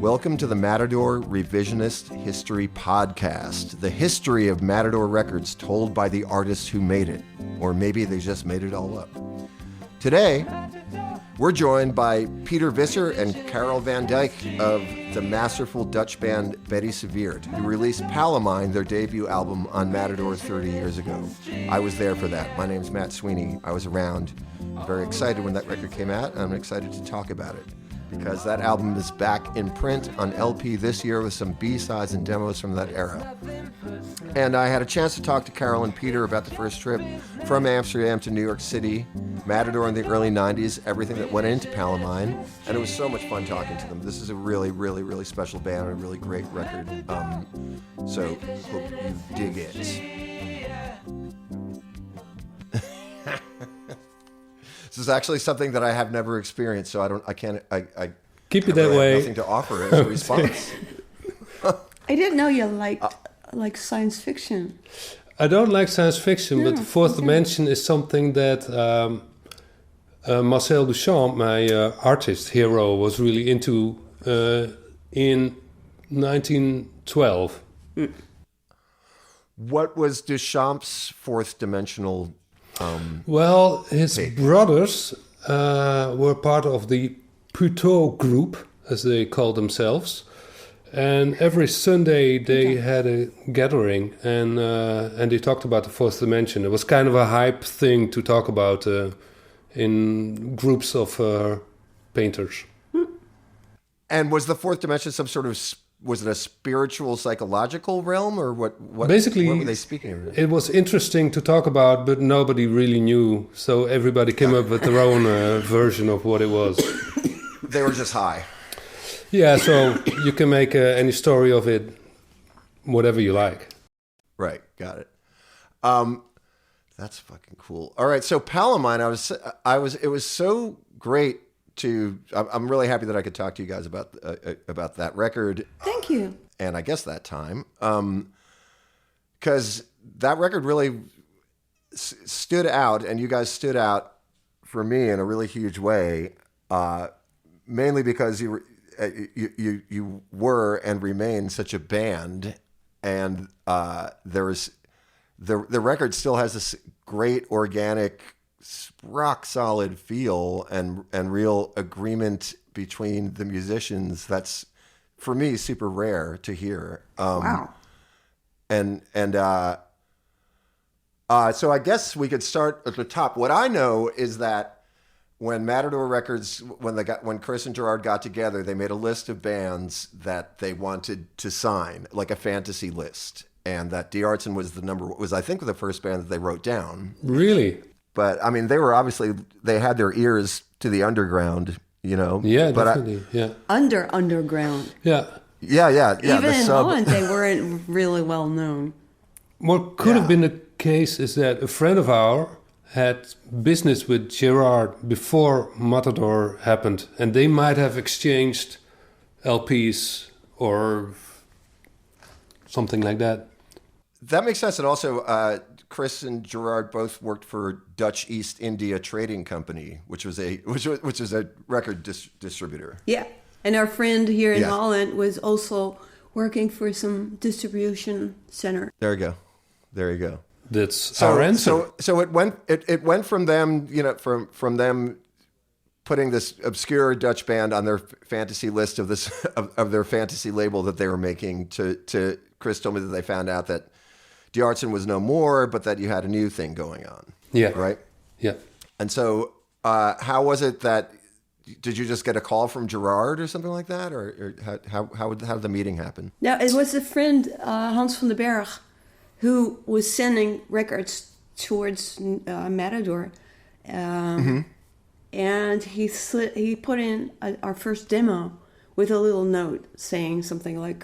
Welcome to the Matador Revisionist History Podcast, the history of Matador records told by the artists who made it, or maybe they just made it all up. Today, we're joined by Peter Visser and Karel van Dijk of the masterful Dutch band Bettie Serveert, who released Palomine, their debut album, on Matador 30 years ago. I was there for that. My name's Matt Sweeney. I was around. Very excited when that record came out, and I'm excited to talk about it, because that album is back in print on LP this year with some B-sides and demos from that era. And I had a chance to talk to Karel and Peter about the first trip from Amsterdam to New York City, Matador in the early 90s, everything that went into Palomine, and it was so much fun talking to them. This is a really, really, really special band and a really great record, so hope you dig it. This is actually something that I have never experienced, so I keep it that way. Nothing to offer as a response. I didn't know you liked science fiction. I don't like science fiction, but the fourth dimension is something that Marcel Duchamp, my artist hero, was really into in 1912. What was Duchamp's fourth dimensional? His brothers were part of the Puteaux group, as they called themselves, and every Sunday they had a gathering, and they talked about the fourth dimension. It was kind of a hype thing to talk about in groups of painters. And was the fourth dimension some sort of, was it a spiritual, psychological realm, or what? Basically, what were they speaking of? It was interesting to talk about, but nobody really knew. So everybody came up with their own version of what it was. They were just high. Yeah, so you can make any story of it, whatever you like. Right, got it. That's fucking cool. All right, so Palomine, it was so great. I'm really happy that I could talk to you guys about that record. Thank you. And I guess that time, because that record really stood out, and you guys stood out for me in a really huge way. Mainly because you were and remain such a band, and the record still has this great organic, rock solid feel and real agreement between the musicians. That's, for me, super rare to hear. Wow. So I guess we could start at the top. What I know is that when Matador Records, when Chris and Gerard got together, they made a list of bands that they wanted to sign, like a fantasy list, and that D. Artson was I think the first band that they wrote down. Really? But I mean, they had their ears to the underground, you know. Yeah, definitely. Underground. Yeah. Yeah. Even in Holland, they weren't really well known. What could have been the case is that a friend of ours had business with Gerard before Matador happened, and they might have exchanged LPs or something like that. That makes sense. And also, Chris and Gerard both worked for Dutch East India Trading Company, which is a record distributor. Yeah, and our friend here in Holland was also working for some distribution center. There you go. That's our answer. So it went from them, you know, from them putting this obscure Dutch band on their fantasy list of this of their fantasy label that they were making to Chris told me that they found out that D. Artson was no more, but that you had a new thing going on. Yeah. Right? Yeah. And so how was it that, did you just get a call from Gerard or something like that? Or how did the meeting happen? No, it was a friend, Hans van den Berg, who was sending records towards Matador. And he put in our first demo with a little note saying something like,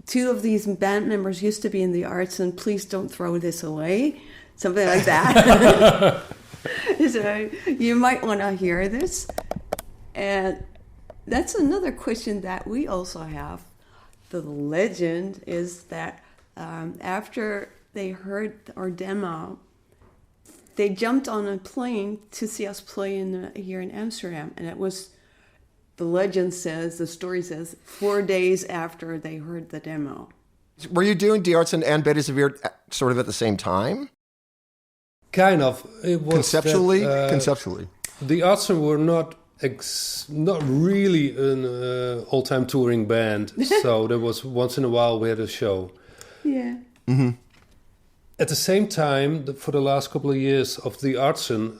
two of these band members used to be in the arts, and please don't throw this away. Something like that. So you might want to hear this. And that's another question that we also have. The legend is that after they heard our demo, they jumped on a plane to see us play here in Amsterdam. And it was the legend says, the story says, 4 days after they heard the demo. Were you doing Die Artsen and Bettie Serveert sort of at the same time? Kind of. It was conceptually. The Artsen were not really an all-time touring band, so there was once in a while we had a show. Yeah. Mm-hmm. At the same time, for the last couple of years of the Artsen,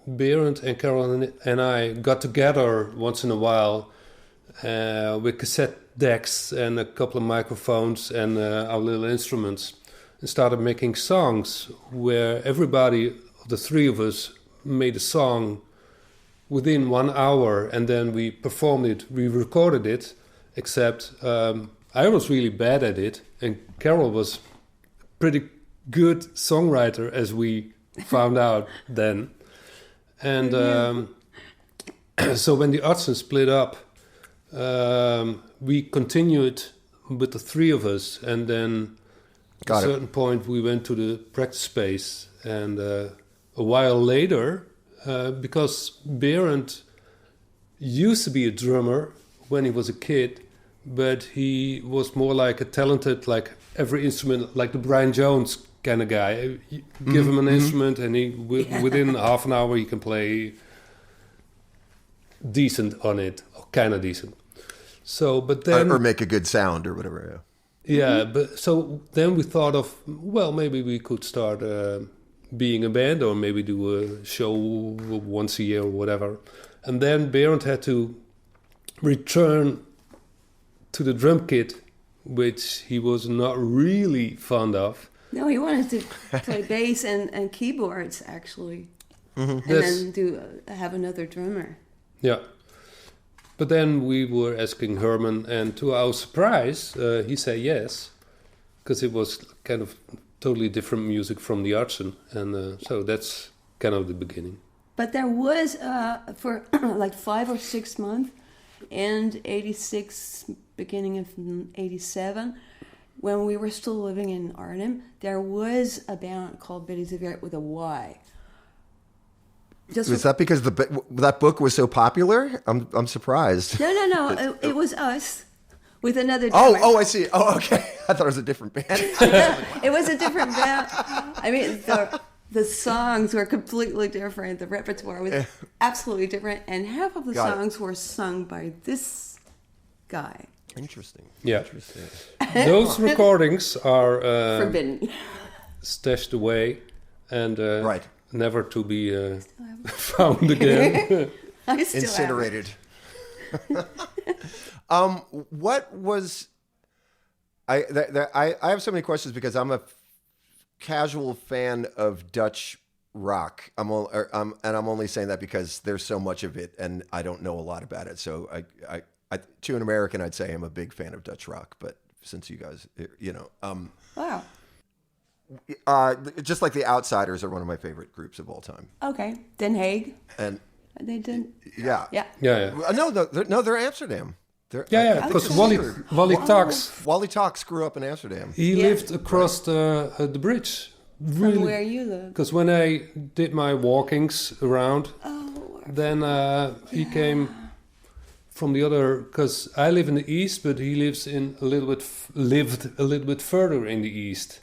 Berend and Carol and I got together once in a while with cassette decks and a couple of microphones and our little instruments, and started making songs where everybody, the three of us, made a song within 1 hour, and then we performed it, we recorded it, except I was really bad at it, and Carol was pretty good songwriter, as we found out then. And so when the Artsen split up, we continued with the three of us, and then at a certain point we went to the practice space, and a while later, because Berend used to be a drummer when he was a kid, but he was more like a talented, like every instrument, like the Brian Jones kind of guy. You give him an instrument, and he within half an hour he can play decent on it, or kind of decent. So, but then or make a good sound or whatever. Yeah, but so then we thought of, well, maybe we could start being a band, or maybe do a show once a year or whatever. And then Berend had to return to the drum kit, which he was not really fond of. No, he wanted to play bass and keyboards, actually. Mm-hmm. And then have another drummer. Yeah. But then we were asking Herman, and to our surprise, he said yes, because it was kind of totally different music from the Artsen, and so that's kind of the beginning. But there was, for like 5 or 6 months, and 86, beginning of 87, when we were still living in Arnhem, there was a band called Bettie Serveert with a Y. Was that because that book was so popular? I'm surprised. No. It was us with another drummer. Oh, I see. Oh, okay. I thought it was a different band. It was a different band. I mean, the songs were completely different. The repertoire was absolutely different, and half of the songs were sung by this guy. Interesting. Yeah. Interesting. Those recordings are forbidden, stashed away, and right. Never to be found again. Incinerated. What was I have so many questions because I'm a casual fan of Dutch rock. I'm only saying that because there's so much of it, and I don't know a lot about it. So I to an American, I'd say I'm a big fan of Dutch rock. But since you guys, wow. Just like the Outsiders are one of my favorite groups of all time. Okay, Den Haag. And they did. Yeah. No, they're Amsterdam. Because Wally Talks grew up in Amsterdam. He lived across the bridge. Really, from where you live. Because when I did my walkings around, then he came from the other. Because I live in the east, but he lived a little bit further in the east.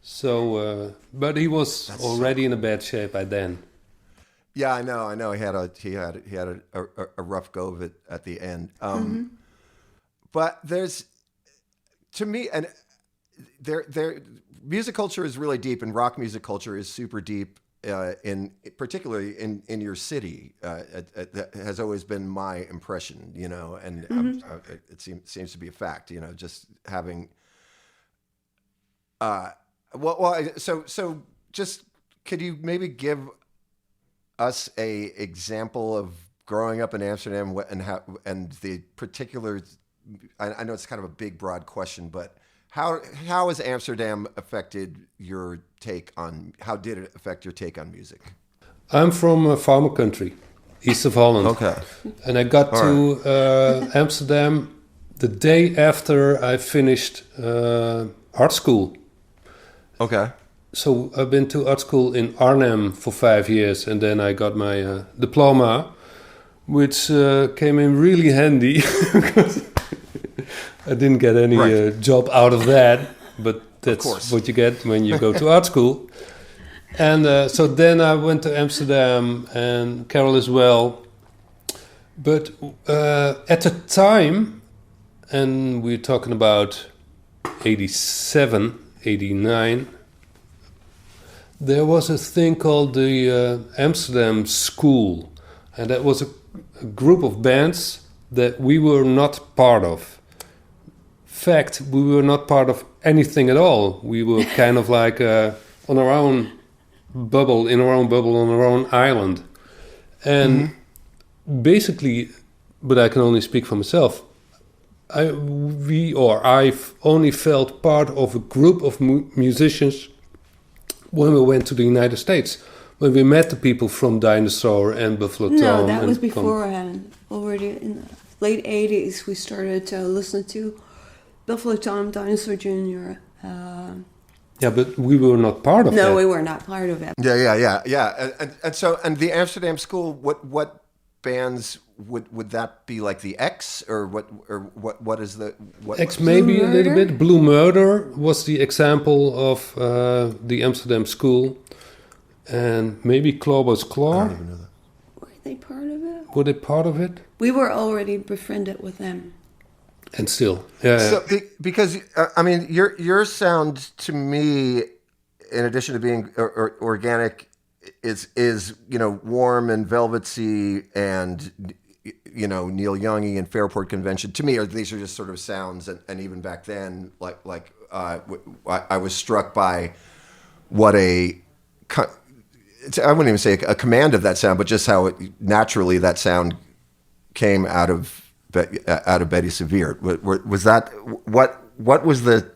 So, but he was already in a bad shape by then. Yeah, I know. He had a rough go of it at the end. But there's, to me, and there, music culture is really deep, and rock music culture is super deep. Particularly in your city, that has always been my impression. And it seems to be a fact. Just having. So just could you maybe give us a example of growing up in Amsterdam and the particular? I know it's kind of a big, broad question, but how has Amsterdam affected your take on? How did it affect your take on music? I'm from farmer country, east of Holland. Okay, and I got to Amsterdam the day after I finished art school. Okay. So I've been to art school in Arnhem for 5 years, and then I got my diploma, which came in really handy because I didn't get any job out of that, but that's what you get when you go to art school. And so then I went to Amsterdam, and Carol as well. But at the time, and we're talking about 87, 89, there was a thing called the Amsterdam School. And that was a group of bands that we were not part of. Fact, we were not part of anything at all. We were kind of like on our own bubble, in our own bubble, on our own island. And basically, but I can only speak for myself, I've only felt part of a group of musicians when we went to the United States. When we met the people from Dinosaur and Buffalo Tom. No, that was beforehand. Already in the late 80s, we started to listen to Buffalo Tom, Dinosaur Jr. Yeah, but we were not part of that. No, we were not part of it. Yeah. And so the Amsterdam School, what bands would that be, like the X, or what is the what? X maybe a little bit. Blue Murder was the example of the Amsterdam School. And maybe Clawbo's Claw. I don't even know that. Were they part of it? Were they part of it? We were already befriended with them. And still, yeah. So, because I mean, your sound to me, in addition to being organic, is warm and velvety, and Neil Youngy and Fairport Convention. To me, these are just sort of sounds, and even back then, I was struck by what I wouldn't even say a command of that sound, but just how naturally that sound came out of Bettie Serveert. Was that what was the,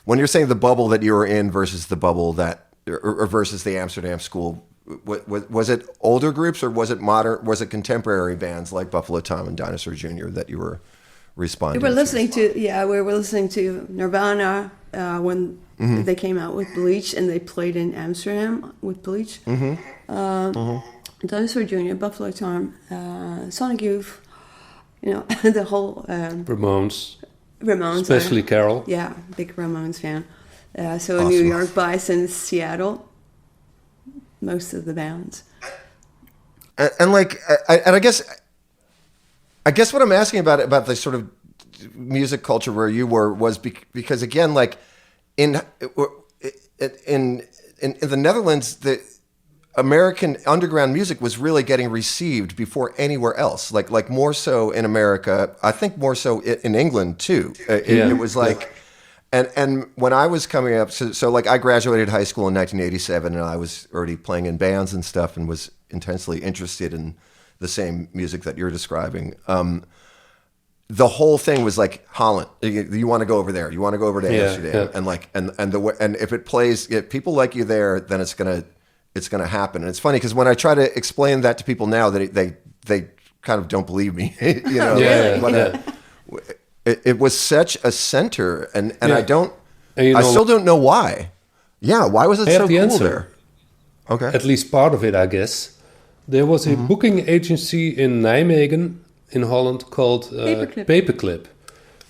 when you're saying the bubble that you were in versus the bubble that or versus the Amsterdam School? Was it older groups, or was it modern? Was it contemporary bands like Buffalo Tom and Dinosaur Jr. that you were responding to? We were listening to Nirvana when they came out with Bleach, and they played in Amsterdam with Bleach. Dinosaur Jr., Buffalo Tom, Sonic Youth, the whole... Ramones, especially Carol. Yeah, big Ramones fan. So awesome. New York, Bison, Seattle, most of the bands. And I guess what I'm asking about the sort of music culture where you were was because again, like in the Netherlands, the American underground music was really getting received before anywhere else. Like more so in America, I think more so in England too. It was like, and when I was coming up, so like I graduated high school in 1987, and I was already playing in bands and stuff, and was intensely interested in the same music that you're describing. The whole thing was like Holland. You want to go over there. You want to go over to Amsterdam, and if it plays, if people like you there, then it's gonna happen. And it's funny because when I try to explain that to people now, they kind of don't believe me. It was such a center, and I still don't know why. Yeah, why was it so cool there? Okay, at least part of it, I guess. There was a booking agency in Nijmegen, in Holland, called Paperclip.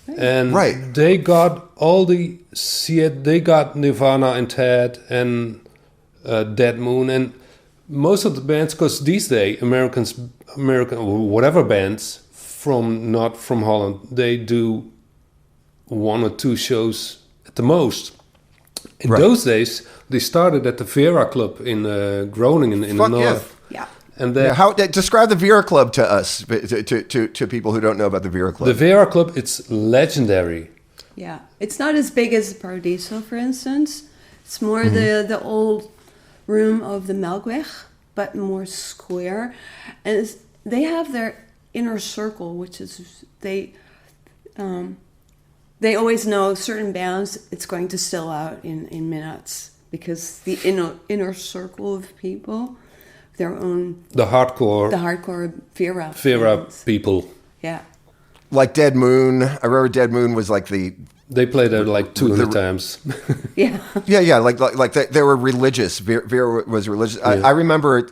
And they got they got Nirvana and Ted and Dead Moon, and most of the bands, because these days American or whatever bands not from Holland, they do 1 or 2 shows at the most. In those days, they started at the Vera Club in Groningen in the north. Yeah. And describe the Vera Club to us, to people who don't know about the Vera Club. The Vera Club, it's legendary. Yeah, it's not as big as Paradiso, for instance. It's more the old room of the Melkweg, but more square. And they have their inner circle, which is they always know certain bands it's going to sell out in minutes, because the inner circle of people, their own the hardcore Vera people. Yeah. Like Dead Moon. I remember Dead Moon was like They played there like 200 times. Yeah. Yeah. Like they were religious. Vera was religious. I remember,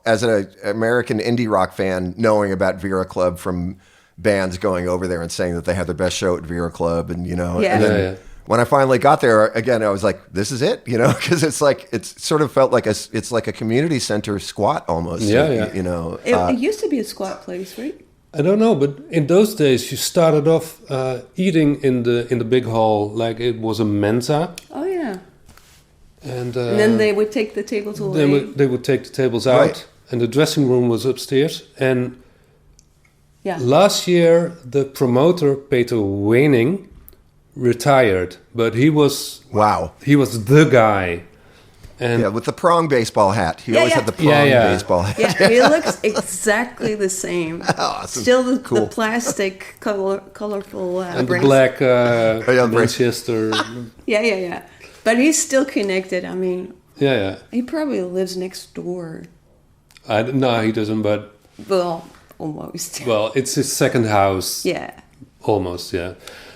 as an American indie rock fan, knowing about Vera Club from bands going over there and saying that they had their best show at Vera Club, and and then when I finally got there again, I was like, "This is it," because it sort of felt like it's like a community center squat almost. It used to be a squat place, right? I don't know, but in those days you started off eating in the big hall like it was a mensa. Oh yeah. And then they would take the tables away. They would take the tables out, and the dressing room was upstairs. And last year the promoter Peter Weining retired, but he was the guy. And with the prong baseball hat. He always had the prong baseball hat. Yeah, he looks exactly the same. Awesome. Still the plastic colorful and brace. the black Manchester. Yeah. But he's still connected. I mean, he probably lives next door. No, he doesn't, but... Well, almost. Well, it's his second house. Yeah. Almost, yeah.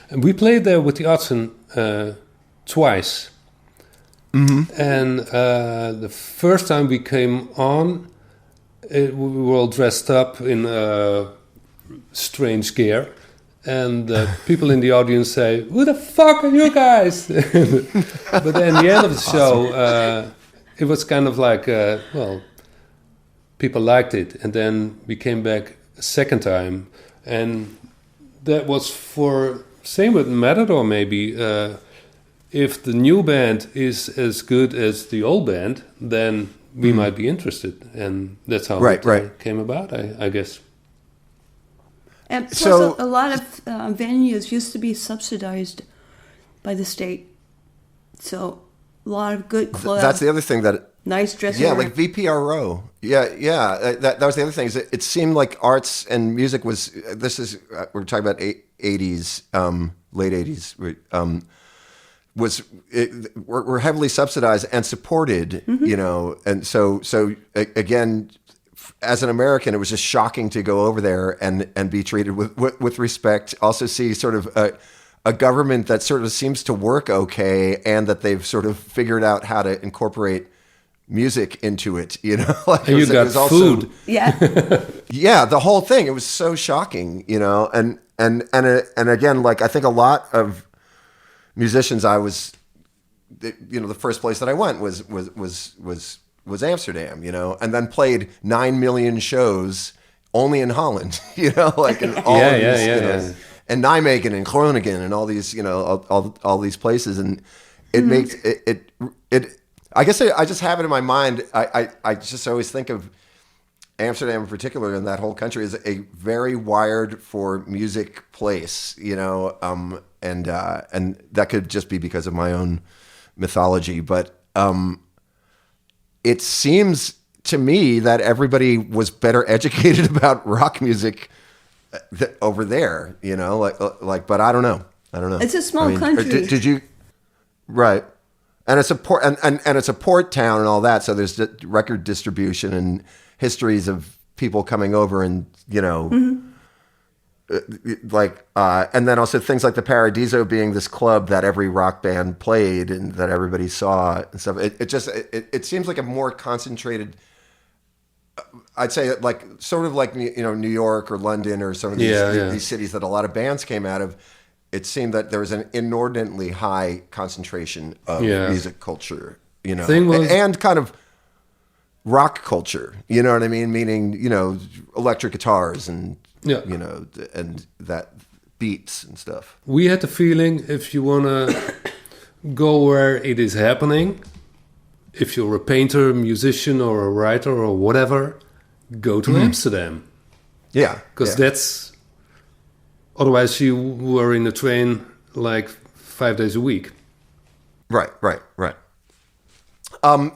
And we played there with the Artsen twice. Mm-hmm. And the first time we came on, we were all dressed up in strange gear. And people in the audience say, "Who the fuck are you guys?" But then the end of the show, it was kind of like, people liked it. And then we came back a second time. And that was same with Matador maybe. If the new band is as good as the old band, then we might be interested. And that's how it came about, I guess. And plus, a lot of venues used to be subsidized by the state. So a lot of good clubs. That's the other thing that... Nice dressing room. Like VPRO. Yeah. That was the other thing. Is it seemed like arts and music was... we're talking about 80s, late 80s. Were heavily subsidized and supported, and so again, as an American, it was just shocking to go over there and be treated with respect. Also see sort of a government that sort of seems to work okay, and that they've sort of figured out how to incorporate music into it. Like and you got food. Yeah, the whole thing. It was so shocking, and again, like I think a lot of musicians, I was, the first place that I went was Amsterdam, and then played 9 million shows only in Holland, like in all of these, and Nijmegen and Groningen and all these, all these places, and it makes it. I guess I just have it in my mind. I just always think of Amsterdam in particular, and that whole country is a very wired for music place, and that could just be because of my own mythology, but it seems to me that everybody was better educated about rock music over there, but I don't know. It's a small country. Did you? Right. And it's a port, and it's a port town and all that. So there's record distribution and histories of people coming over, and and then also things like the Paradiso being this club that every rock band played and that everybody saw and stuff. It seems like a more concentrated. I'd say like sort of like New York or London or some of these cities that a lot of bands came out of. It seemed that there was an inordinately high concentration of music culture, and kind of rock culture. You know what I mean? Meaning, electric guitars and and that beats and stuff. We had the feeling if you wanna go where it is happening, if you're a painter, musician, or a writer or whatever, go to Amsterdam. Yeah, because that's. Otherwise, you were in the train like 5 days a week. Right.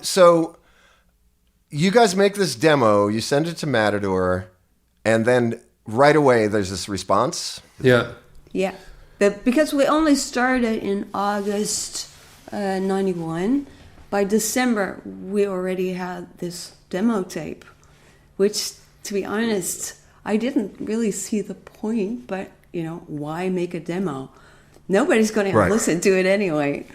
So you guys make this demo, you send it to Matador, and then right away there's this response? Yeah. Because we only started in August 91. By December, we already had this demo tape, which, to be honest, I didn't really see the point, but... why make a demo? nobody's going to Right. listen to it anyway.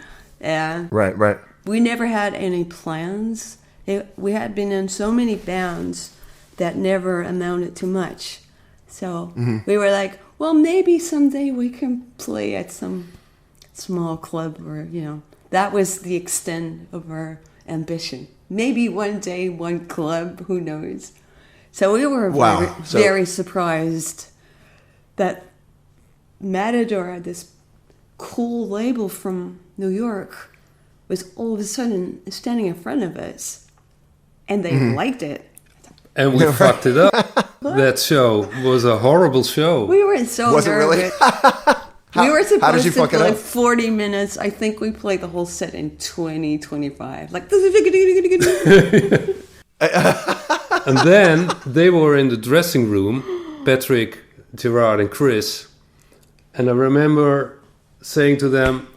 Right. We never had any plans. We had been in so many bands that never amounted to much. So we were like, well, maybe someday we can play at some small club, or, that was the extent of our ambition. Maybe one day, one club, who knows? So we were very surprised that Matador, this cool label from New York, was all of a sudden standing in front of us, and they liked it. And we fucked it up. That show was a horrible show. We were so Was it really? We were how did you supposed to fuck it play up? 40 minutes. I think we played the whole set in 20, 25. Like, And then they were in the dressing room, Patrick, Gerard, and Chris. And I remember saying to them,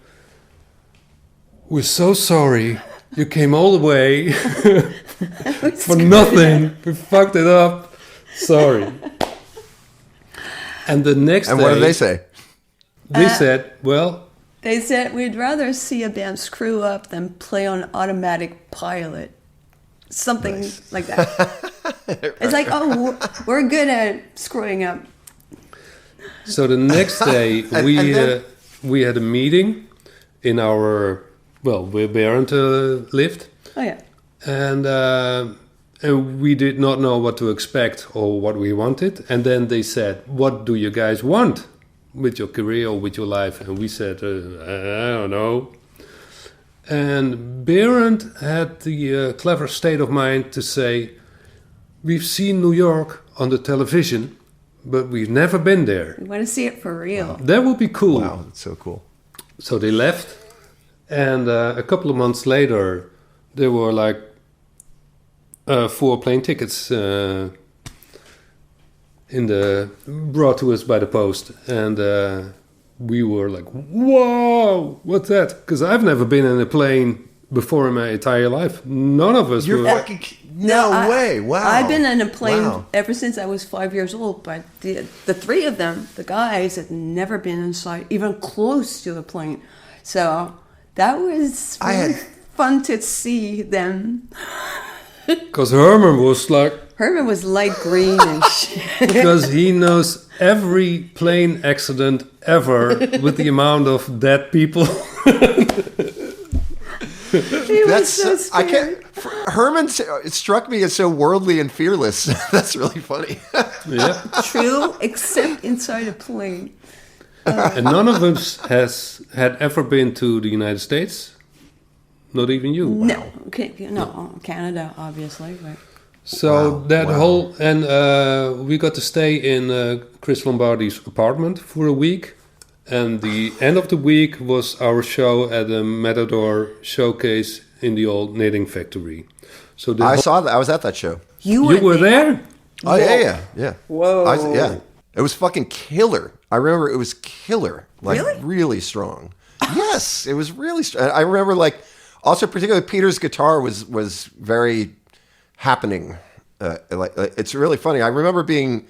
"We're so sorry. You came all the way for nothing. We fucked it up. Sorry." And the next And day... what did they say? They said, well... They said, we'd rather see a band screw up than play on automatic pilot. Something like that. It's like, oh, we're good at screwing up. So the next day, we had a meeting in our, where Berend lived. Oh, yeah. And we did not know what to expect or what we wanted. And then they said, what do you guys want with your career or with your life? And we said, I don't know. And Berend had the clever state of mind to say, we've seen New York on the television, but we've never been there. We want to see it for real. Wow. That would be cool. Wow, that's so cool. So they left. And a couple of months later, there were like 4 plane tickets brought to us by the post. And we were like, whoa, what's that? Because I've never been in a plane before in my entire life. None of us You're were. fucking... No way, wow. I've been in a plane Wow. ever since I was 5 years old, but the 3 of them, the guys, had never been inside, even close to a plane. So that was really fun to see them. Because Herman was like... Herman was light green and shit. Because he knows every plane accident ever with the amount of dead people. He was so scared. Herman, it struck me as so worldly and fearless. That's really funny. Yeah. True, except inside a plane. And none of us had ever been to the United States. Not even you. No, Canada, obviously. But. So we got to stay in Chris Lombardi's apartment for a week. And the end of the week was our show at the Matador showcase in the old knitting factory. So I saw that. I was at that show. You were there? Oh, yeah. Whoa. Yeah. It was fucking killer. I remember it was killer. Like, really strong. Yes, it was really strong. I remember, like, also particularly Peter's guitar was very happening. It's really funny. I remember being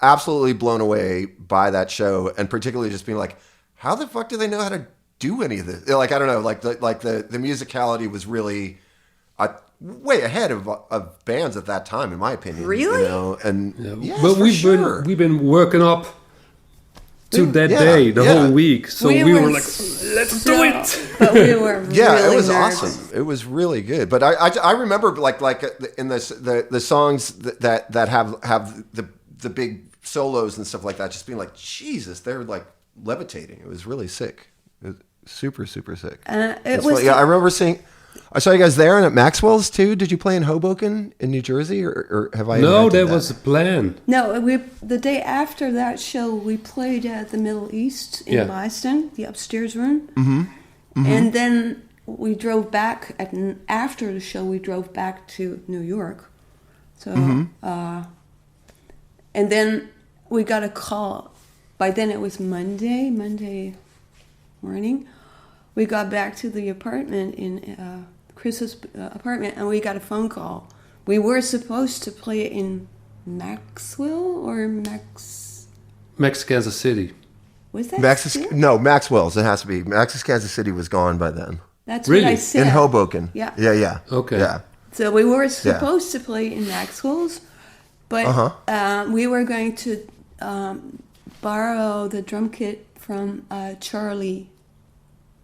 absolutely blown away by that show, and particularly just being like, how the fuck do they know how to do any of this? Like, I don't know, like the musicality was really way ahead of bands at that time, in my opinion. Really? You know? And yes, but we've been working up to that day the whole week, so we were like, let's do it. But we were really it was nervous. awesome. It was really good. But I remember like in the songs that have the big solos and stuff like that, just being like, Jesus, they're like levitating. It was really sick. It was super, super sick. I remember I saw you guys there and at Maxwell's too. Did you play in Hoboken in New Jersey, or have I? No, that was the plan. No, the day after that show, we played at the Middle East in Boston, the upstairs room. Mm-hmm. Mm-hmm. And then we drove back, after the show, we drove back to New York. So, and then we got a call. By then it was Monday morning. We got back to the apartment in Chris's apartment, and we got a phone call. We were supposed to play in Maxwell or Kansas City. Was that No, Maxwell's. It has to be. Max's Kansas City was gone by then. That's Really? what I said. In Hoboken. Yeah. Yeah. Okay. Yeah. So we were supposed to play in Maxwell's, but we were going to borrow the drum kit from Charlie.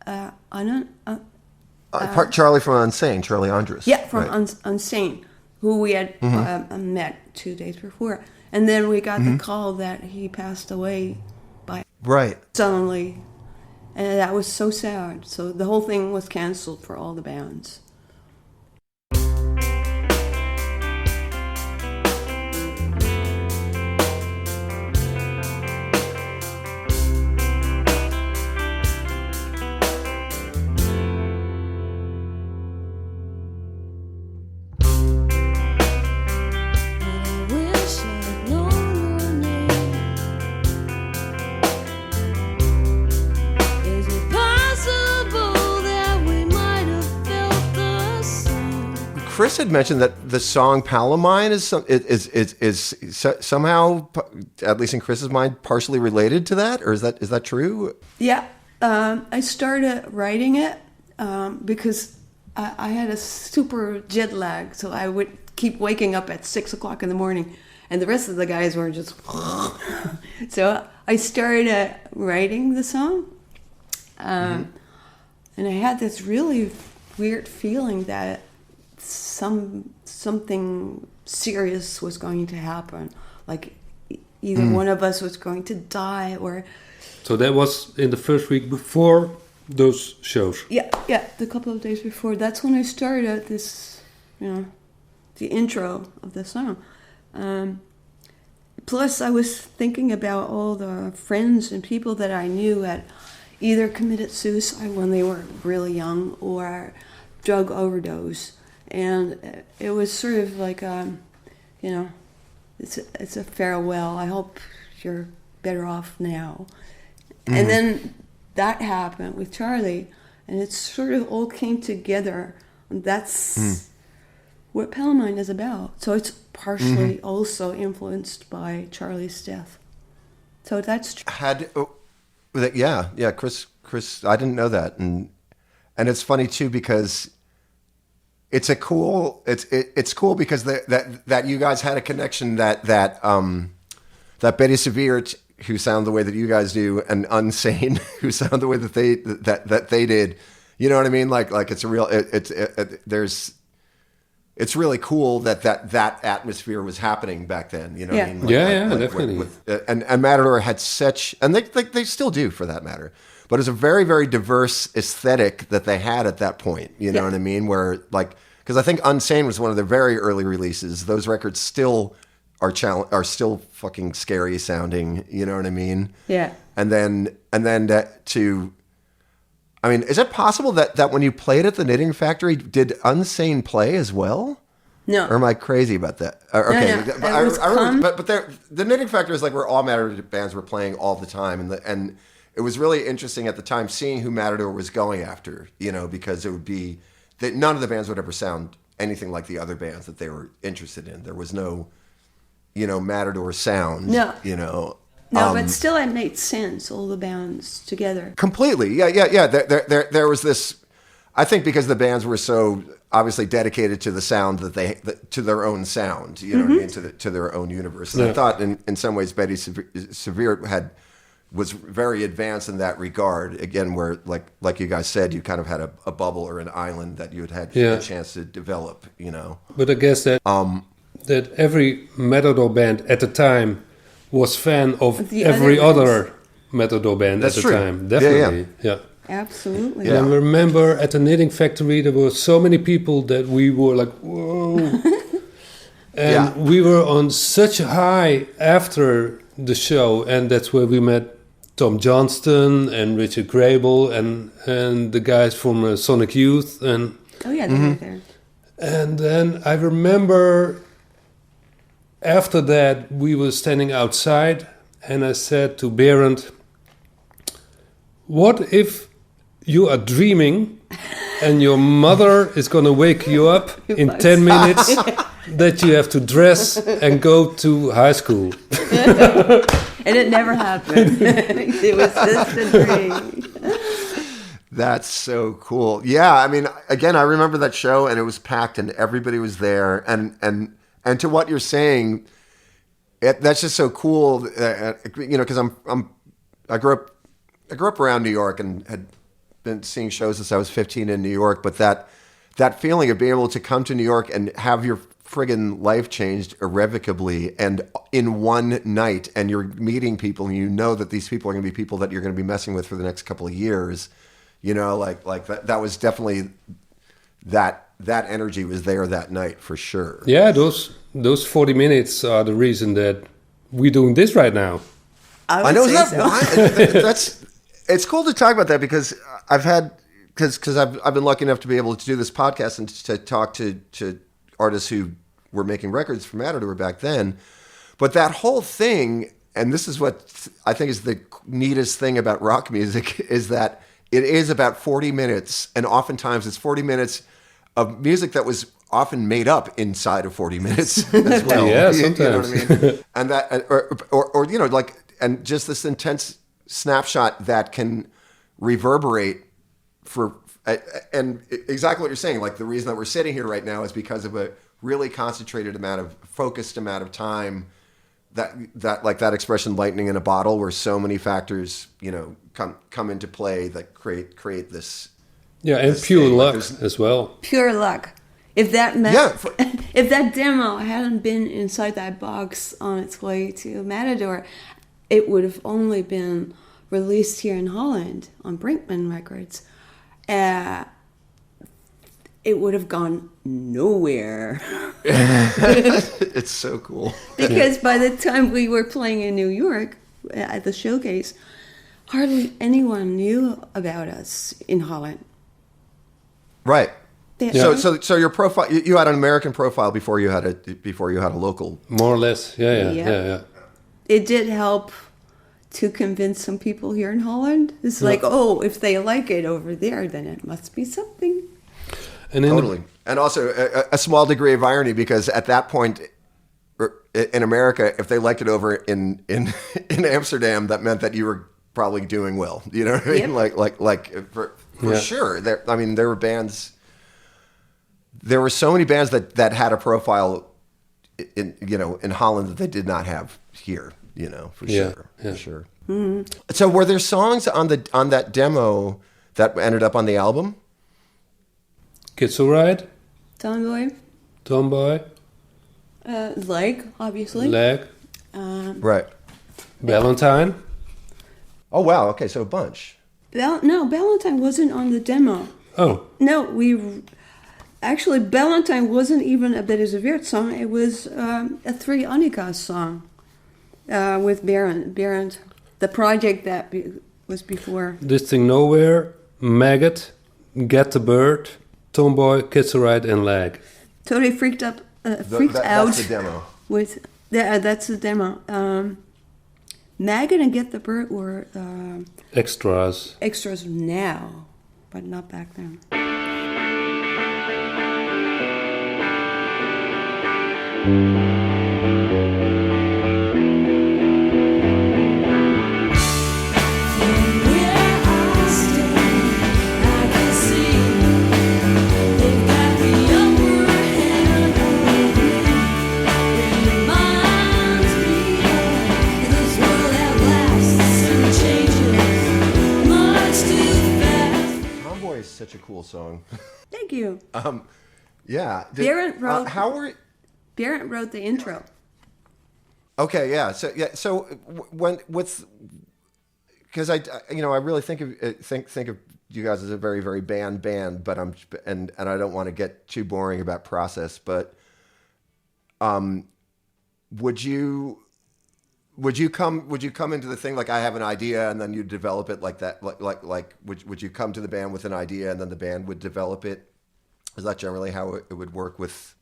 Charlie from Unsane, Charlie Andrus. Yeah, from Unsane, who we had met 2 days before. And then we got the call that he passed away suddenly. And that was so sad. So the whole thing was canceled for all the bands. Chris had mentioned that the song Palomine is somehow, at least in Chris's mind, partially related to that, or is that true? Yeah, I started writing it because I had a super jet lag, so I would keep waking up at 6 o'clock in the morning, and the rest of the guys were just. So I started writing the song, and I had this really weird feeling that something serious was going to happen, like either one of us was going to die, or. So that was in the first week before those shows. Yeah, the couple of days before. That's when I started this, the intro of the song. Plus, I was thinking about all the friends and people that I knew had either committed suicide when they were really young or drug overdose. And it was sort of like, it's a farewell. I hope you're better off now. Mm-hmm. And then that happened with Charlie, and it sort of all came together. And that's what Palomine is about. So it's partially also influenced by Charlie's death. So that's true. Chris, I didn't know that, and it's funny too because. It's cool because that you guys had a connection that Bettie Serveert, who sound the way that you guys do, and Unsane, who sound the way that they did. You know what I mean? Like it's a real it's really cool that atmosphere was happening back then. You know what I mean? Definitely. And Matador had such, and they still do for that matter. But it's a very, very diverse aesthetic that they had at that point. You know what I mean? Where because I think Unsane was one of their very early releases. Those records still are still fucking scary sounding. You know what I mean? Yeah. And then is it possible that when you played at the Knitting Factory, did Unsane play as well? No. Or am I crazy about that? Okay. No. But the Knitting Factory is like where all Matador bands were playing all the time, and it was really interesting at the time seeing who Matador was going after, because it would be that none of the bands would ever sound anything like the other bands that they were interested in. There was no, Matador sound. No. No, but still it made sense, all the bands together. Completely. Yeah. There was this, I think because the bands were so obviously dedicated to the sound to their own sound, you know what I mean, to their own universe. And I thought in some ways Bettie Serveert was very advanced in that regard. Again, where like you guys said, you kind of had a bubble or an island that you had a chance to develop. But I guess that that every Matador band at the time was fan of every other Matador band at the time. Definitely, yeah. Absolutely. And I remember at the Knitting Factory there were so many people that we were like, whoa. And we were on such a high after the show, and that's where we met Tom Johnston and Richard Grable and the guys from Sonic Youth and they were there. And then I remember after that we were standing outside, and I said to Berend, "What if you are dreaming and your mother is going to wake you up in 10 minutes that you have to dress and go to high school?" And it never happened. It was just a dream. That's so cool. Yeah, I mean, again, I remember that show, and it was packed, and everybody was there. And to what you're saying, that's just so cool. Because I grew up around New York and had been seeing shows since I was 15 in New York. But that feeling of being able to come to New York and have your friggin' life changed irrevocably and in one night, and you're meeting people, and you know that these people are going to be people that you're going to be messing with for the next couple of years. Like that was definitely that energy was there that night for sure. Yeah, those 40 minutes are the reason that we're doing this right now. I know that's it's cool to talk about that because I've been lucky enough to be able to do this podcast and to talk to artists who were making records for Matador back then. But that whole thing, and this is what I think is the neatest thing about rock music, is that it is about 40 minutes, and oftentimes it's 40 minutes of music that was often made up inside of 40 minutes as well. Yeah, sometimes. You know what I mean? And that, or and just this intense snapshot that can reverberate for, and exactly what you're saying. Like the reason that we're sitting here right now is because of a really concentrated focused amount of time. That expression, lightning in a bottle, where so many factors, come into play that create this. Yeah, and this pure thing. luck as well. Pure luck. If that if that demo hadn't been inside that box on its way to Matador, it would have only been released here in Holland on Brinkman Records. It would have gone nowhere. It's so cool. Because by the time we were playing in New York at the showcase, hardly anyone knew about us in Holland. Right. Yeah. So your profile, you had an American profile before you had a local. More or less, yeah. It did help to convince some people here in Holland. It's like, if they like it over there, then it must be something. And totally. And also a small degree of irony, because at that point in America, if they liked it over in Amsterdam, that meant that you were probably doing well. You know what I mean? Yep. For sure. There were bands. There were so many bands that had a profile in Holland that they did not have here. For sure. Mm-hmm. So were there songs on that demo that ended up on the album? Kids Alright? Tomboy. Leg, obviously. Leg. Right. Valentine. Oh, wow. Okay, so a bunch. No, Valentine wasn't on the demo. Oh. No, actually, Valentine wasn't even a Bettie Serveert song. It was a Three Annikas song with Berend, the project that was before. This Thing Nowhere, Maggot, Get the Bird, Tomboy, Kids Alright, and Lag. Totally freaked out. That's the demo. That's the demo. Maggot and Get the Bird were extras. Extras now, but not back then. Such a cool song. Thank you. Yeah. Berend wrote. Berend wrote the intro. Okay. Yeah. So because I really think of you guys as a very, very band, but and I don't want to get too boring about process, but would you come into the thing like I have an idea and then you develop it like that? Like would you come to the band with an idea and then the band would develop it? Is that generally how it would work with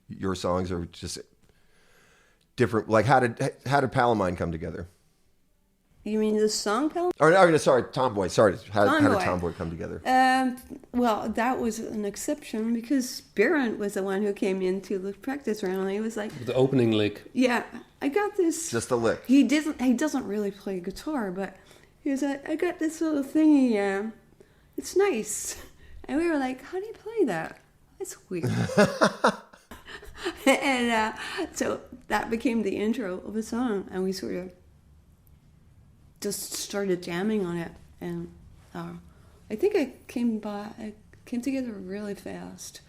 your songs, or just different? Like how did Palomine come together? You mean the song Palomine? Oh, sorry, Tomboy. Sorry, how did Tomboy. Tomboy come together? Well, that was an exception because Berend was the one who came into the practice room and he was like, The opening lick. yeah, I got this. Just a lick. He doesn't really play guitar, but he was like, I got this little thingy, it's nice. And we were like, how do you play that? That's weird. And so that became the intro of the song, and we sort of just started jamming on it. And I think it came together really fast.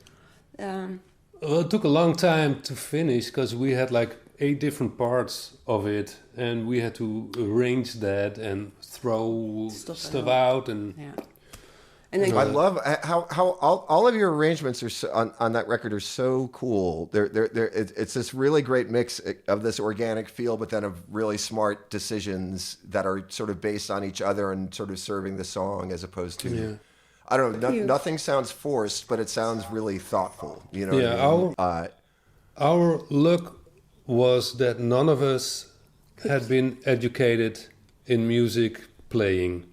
Well, it took a long time to finish because we had like 8 different parts of it, and we had to arrange that and throw stuff out. And yeah. And then I love how all of your arrangements are on that record are so cool. It's this really great mix of this organic feel, but then of really smart decisions that are sort of based on each other and sort of serving the song as opposed to, I don't know, nothing sounds forced, but it sounds really thoughtful. You know what I mean? Our luck was that none of us had been educated in music playing,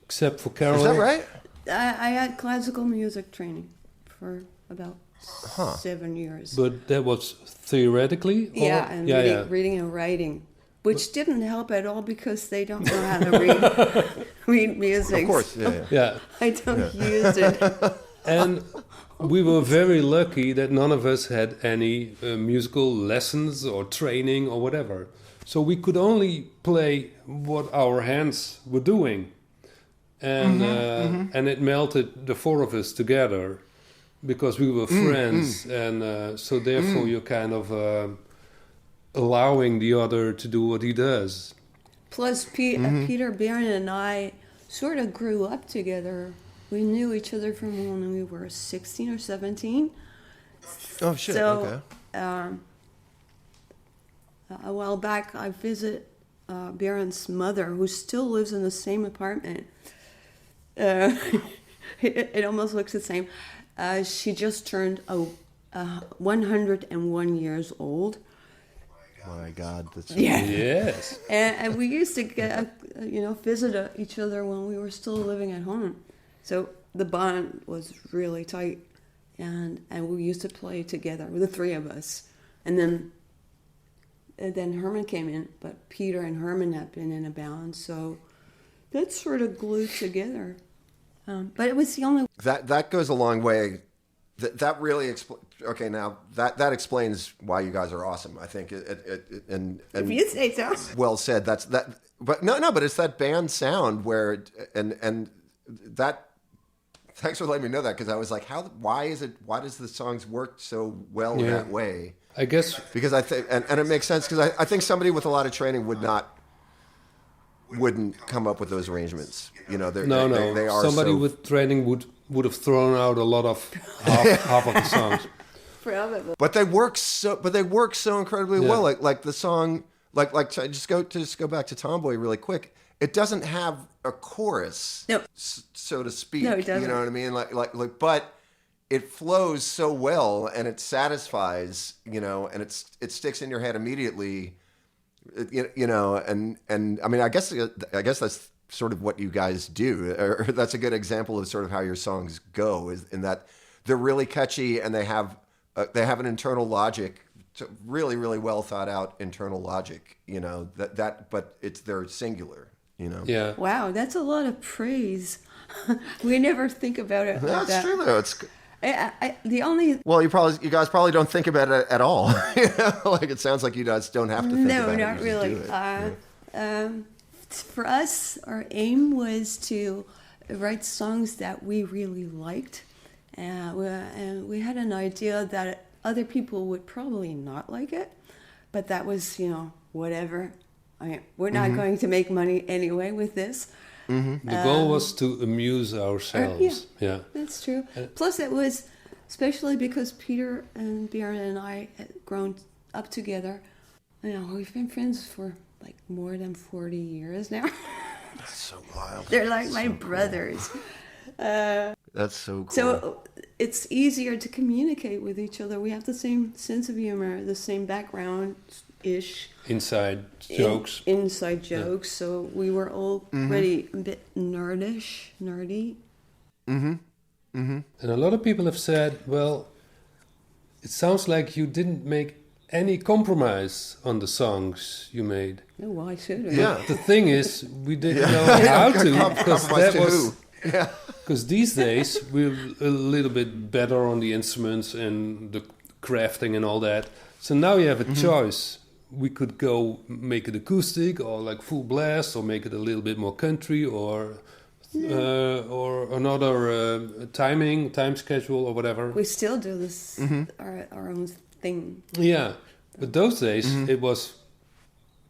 except for Caroline. Is that right? I had classical music training for about 7 years. But that was theoretically? Reading and writing, which didn't help at all because they don't know how to read music. Of course, Yeah. I don't use it. And we were very lucky that none of us had any musical lessons or training or whatever. So we could only play what our hands were doing. And and it melted the 4 of us together because we were friends. And so therefore you're kind of allowing the other to do what he does. Plus, Peter, Berend, and I sort of grew up together. We knew each other from when we were 16 or 17. Oh, shit, So, okay. A while back, I visited Berend's mother, who still lives in the same apartment. It almost looks the same. She just turned 101 years old. My God, that's Yes. And we used to visit each other when we were still living at home. So the bond was really tight, and we used to play together, the 3 of us. And then Herman came in, but Peter and Herman had been in a band, so that's sort of glued together. But it was the only... That goes a long way. That really okay. Now that explains why you guys are awesome. I think and if you say so. Well said. But no. But it's that band sound where and that. Thanks for letting me know that, because I was like, why does the songs work so well that way? I guess because I think and it makes sense, because I think somebody with a lot of training wouldn't come up with those arrangements. You know, they are somebody with training would have thrown out a lot of half of the songs. Probably. But they work so incredibly well. Like the song, just go back to Tomboy really quick. It doesn't have a chorus, so to speak. No, it doesn't. You know what I mean? Like, but it flows so well, and it satisfies. You know, and it sticks in your head immediately. You know, and I mean, I guess that's sort of what you guys do, or that's a good example of sort of how your songs go, is in that they're really catchy and they have an internal logic, really, really well thought out internal logic. You know but they're singular. You know. Yeah. Wow, that's a lot of praise. We never think about it like that. That's true though. It's. Well, you guys probably don't think about it at all. Like, it sounds like you guys don't have to think about it. No, not really. For us, our aim was to write songs that we really liked, and we had an idea that other people would probably not like it, but that was, whatever. We're not going to make money anyway with this. The goal was to amuse ourselves. Yeah, that's true. Plus, it was, especially because Peter and Berend and I had grown up together. We've been friends for like more than 40 years now. That's so wild. They're like my brothers. That's so cool. So it's easier to communicate with each other. We have the same sense of humor, the same background, ish. Inside jokes. Inside jokes. So we were already a bit nerdy. And a lot of people have said, well, it sounds like you didn't make any compromise on the songs you made. No, why should we? Yeah. The thing is, we didn't know how to, because that was... Yeah. Because these days, we're a little bit better on the instruments and the crafting and all that. So now you have a choice. We could go make it acoustic or like full blast, or make it a little bit more country, or another time schedule or whatever. We still do this our own thing. Yeah, but those days it was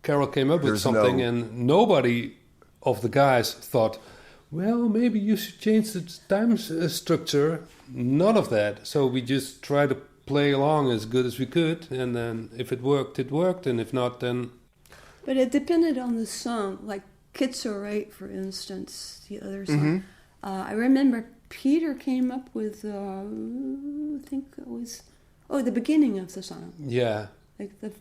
Carol came up with something, and nobody of the guys thought, well, maybe you should change the time structure. None of that. So we just tried to play along as good as we could, and then if it worked, it worked, and if not, then... But it depended on the song. Like Kids Are Right, for instance, the other song. I remember Peter came up with, I think it was, the beginning of the song. Yeah. Like the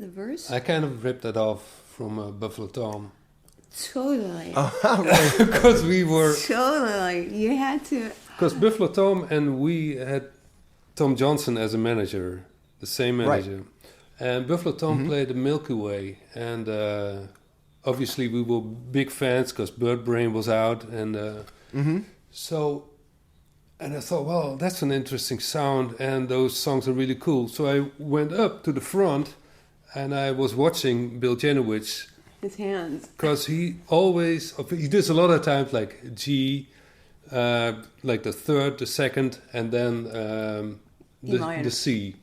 verse. I kind of ripped that off from Buffalo Tom. Totally. Because we were... Totally. You had to... Because Buffalo Tom and we had Tom Johnson as a manager, the same manager. Right. And Buffalo Tom played the Milky Way. And obviously we were big fans because Bird Brain was out. And so... And I thought, well, that's an interesting sound. And those songs are really cool. So I went up to the front and I was watching Bill Janowitz. His hands. Because he does a lot of times like G, like the third, the second, and then the C,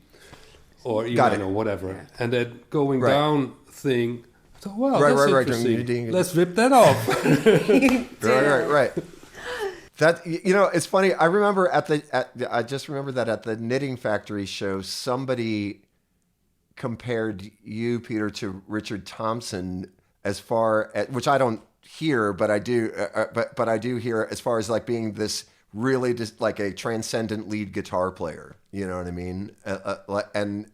or E minor, or whatever. Yeah. And that going down thing, I thought, wow, that's interesting. Let's rip that off. Right. That, you know, it's funny. I remember I just remember that at the Knitting Factory show, somebody compared you, Peter, to Richard Thompson. As far as, which I don't hear, but I do, but I do hear as far as like being this really just like a transcendent lead guitar player. You know what I mean? And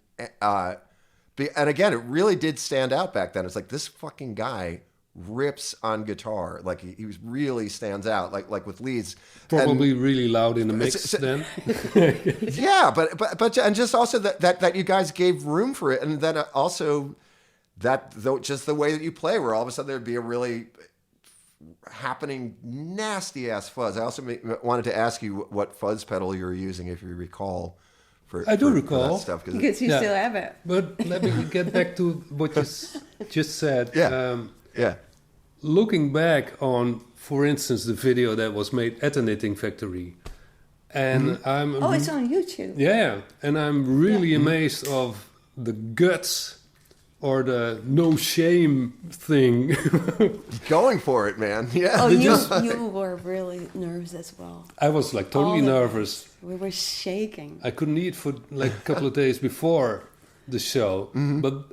again, it really did stand out back then. It's like this fucking guy rips on guitar, like he really stands out, like with leads. Probably really loud in the mix then. Yeah, but and just also that you guys gave room for it, and then also. That though, just the way that you play, where all of a sudden there'd be a really happening nasty ass fuzz. I also wanted to ask you what fuzz pedal you were using, if you recall. I do recall. For that stuff, because you still have it. But let me get back to what you just said. Yeah. Looking back on, for instance, the video that was made at the Knitting Factory, and it's on YouTube. Yeah, and I'm really amazed of the guts. Or the no shame thing. Going for it, man. Yeah. Oh, you were really nervous as well. I was like totally nervous. We were shaking. I couldn't eat for like a couple of days before the show. But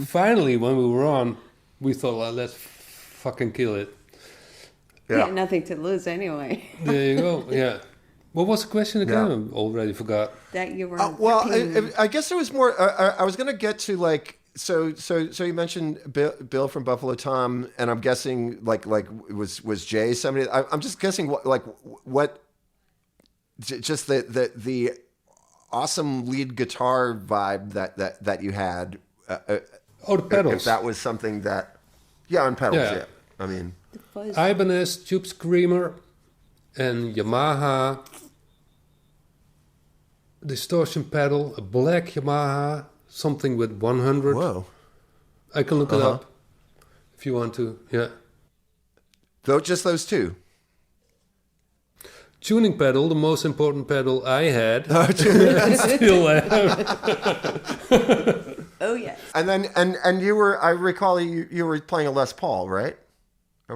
finally, when we were on, we thought, well, let's fucking kill it. Yeah. We had nothing to lose anyway. There you go. Yeah. What was the question again? I already forgot. That you were... I guess it was more... I was going to get to like... So you mentioned Bill from Buffalo Tom, and I'm guessing like was Jay somebody? I'm just guessing what just the awesome lead guitar vibe that you had. The pedals. If that was something that, on pedals. Yeah. I mean, Ibanez, Tube Screamer, and Yamaha distortion pedal, a black Yamaha. Something with 100. Whoa. I can look it up if you want to. Yeah. Just those two. Tuning pedal, the most important pedal I had. Still have. Oh yes. And then and you were, I recall you were playing a Les Paul, right?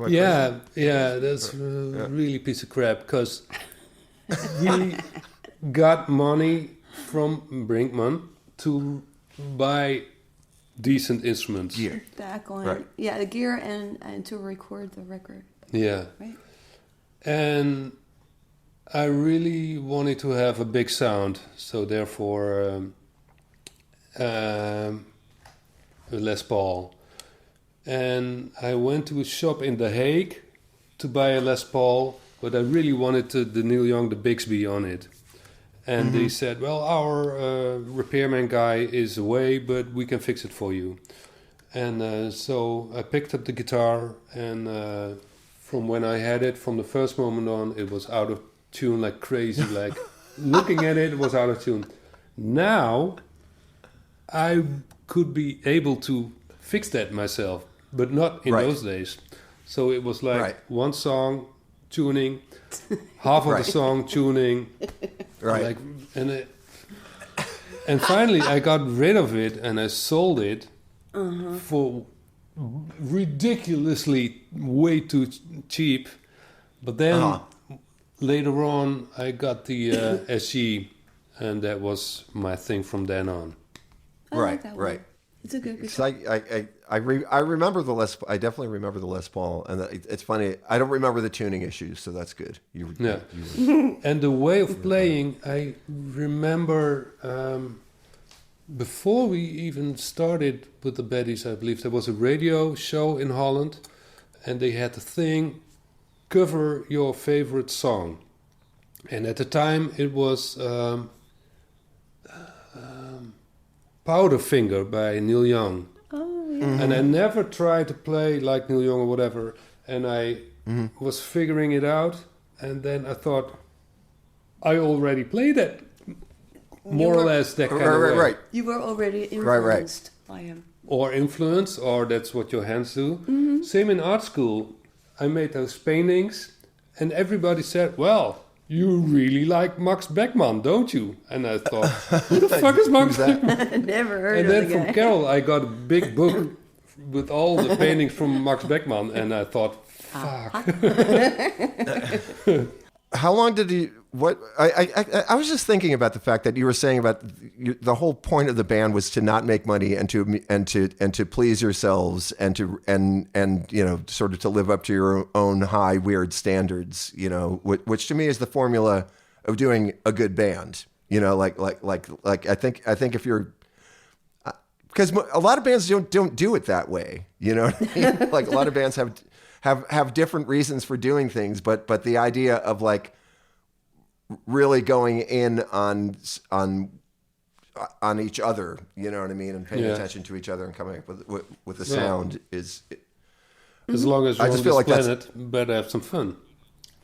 Yeah, that's a really piece of crap because we got money from Brinkman to buy decent instruments. Gear. Backline. Right. Yeah, the gear and to record the record. Yeah. Right. And I really wanted to have a big sound, so therefore Les Paul. And I went to a shop in The Hague to buy a Les Paul, but I really wanted the Neil Young, the Bixby on it. And they said, well, our repairman guy is away, but we can fix it for you. And so I picked up the guitar, and from when I had it, from the first moment on, it was out of tune like crazy. Like looking at it, it was out of tune. Now, I could be able to fix that myself, but not in those days. So it was like one song, tuning, half of the song, tuning. Like, and finally I got rid of it and I sold it for ridiculously way too cheap. But then later on I got the SG, and that was my thing from then on. I like that one. It's a good guitar. I remember the Les. I definitely remember the Les Paul, and it's funny. I don't remember the tuning issues, so that's good. And the way of playing, I remember before we even started with the Betties, I believe there was a radio show in Holland, and they had the thing, cover your favorite song, and at the time it was. Powderfinger by Neil Young. Oh, yeah. And I never tried to play like Neil Young or whatever. And I was figuring it out. And then I thought, I already played it. More or less that kind of way. Right. You were already influenced by him. Or influenced, or that's what your hands do. Same in art school. I made those paintings. And everybody said, well, you really like Max Beckmann, don't you? And I thought, who the fuck is Max Beckmann? Never heard and of then the from guy. Carol, I got a big book with all the paintings from Max Beckmann, and I thought, fuck. How long did you? What I was just thinking about the fact that you were saying about the whole point of the band was to not make money and to please yourselves and you know, sort of to live up to your own high weird standards, you know, which to me is the formula of doing a good band. You know, like I think if you're, because a lot of bands don't do it that way. You know what I mean? Like a lot of bands have different reasons for doing things, but the idea of like really going in on each other, you know what I mean, and paying attention to each other and coming up with the sound is. As long as you're on this planet, better have some fun.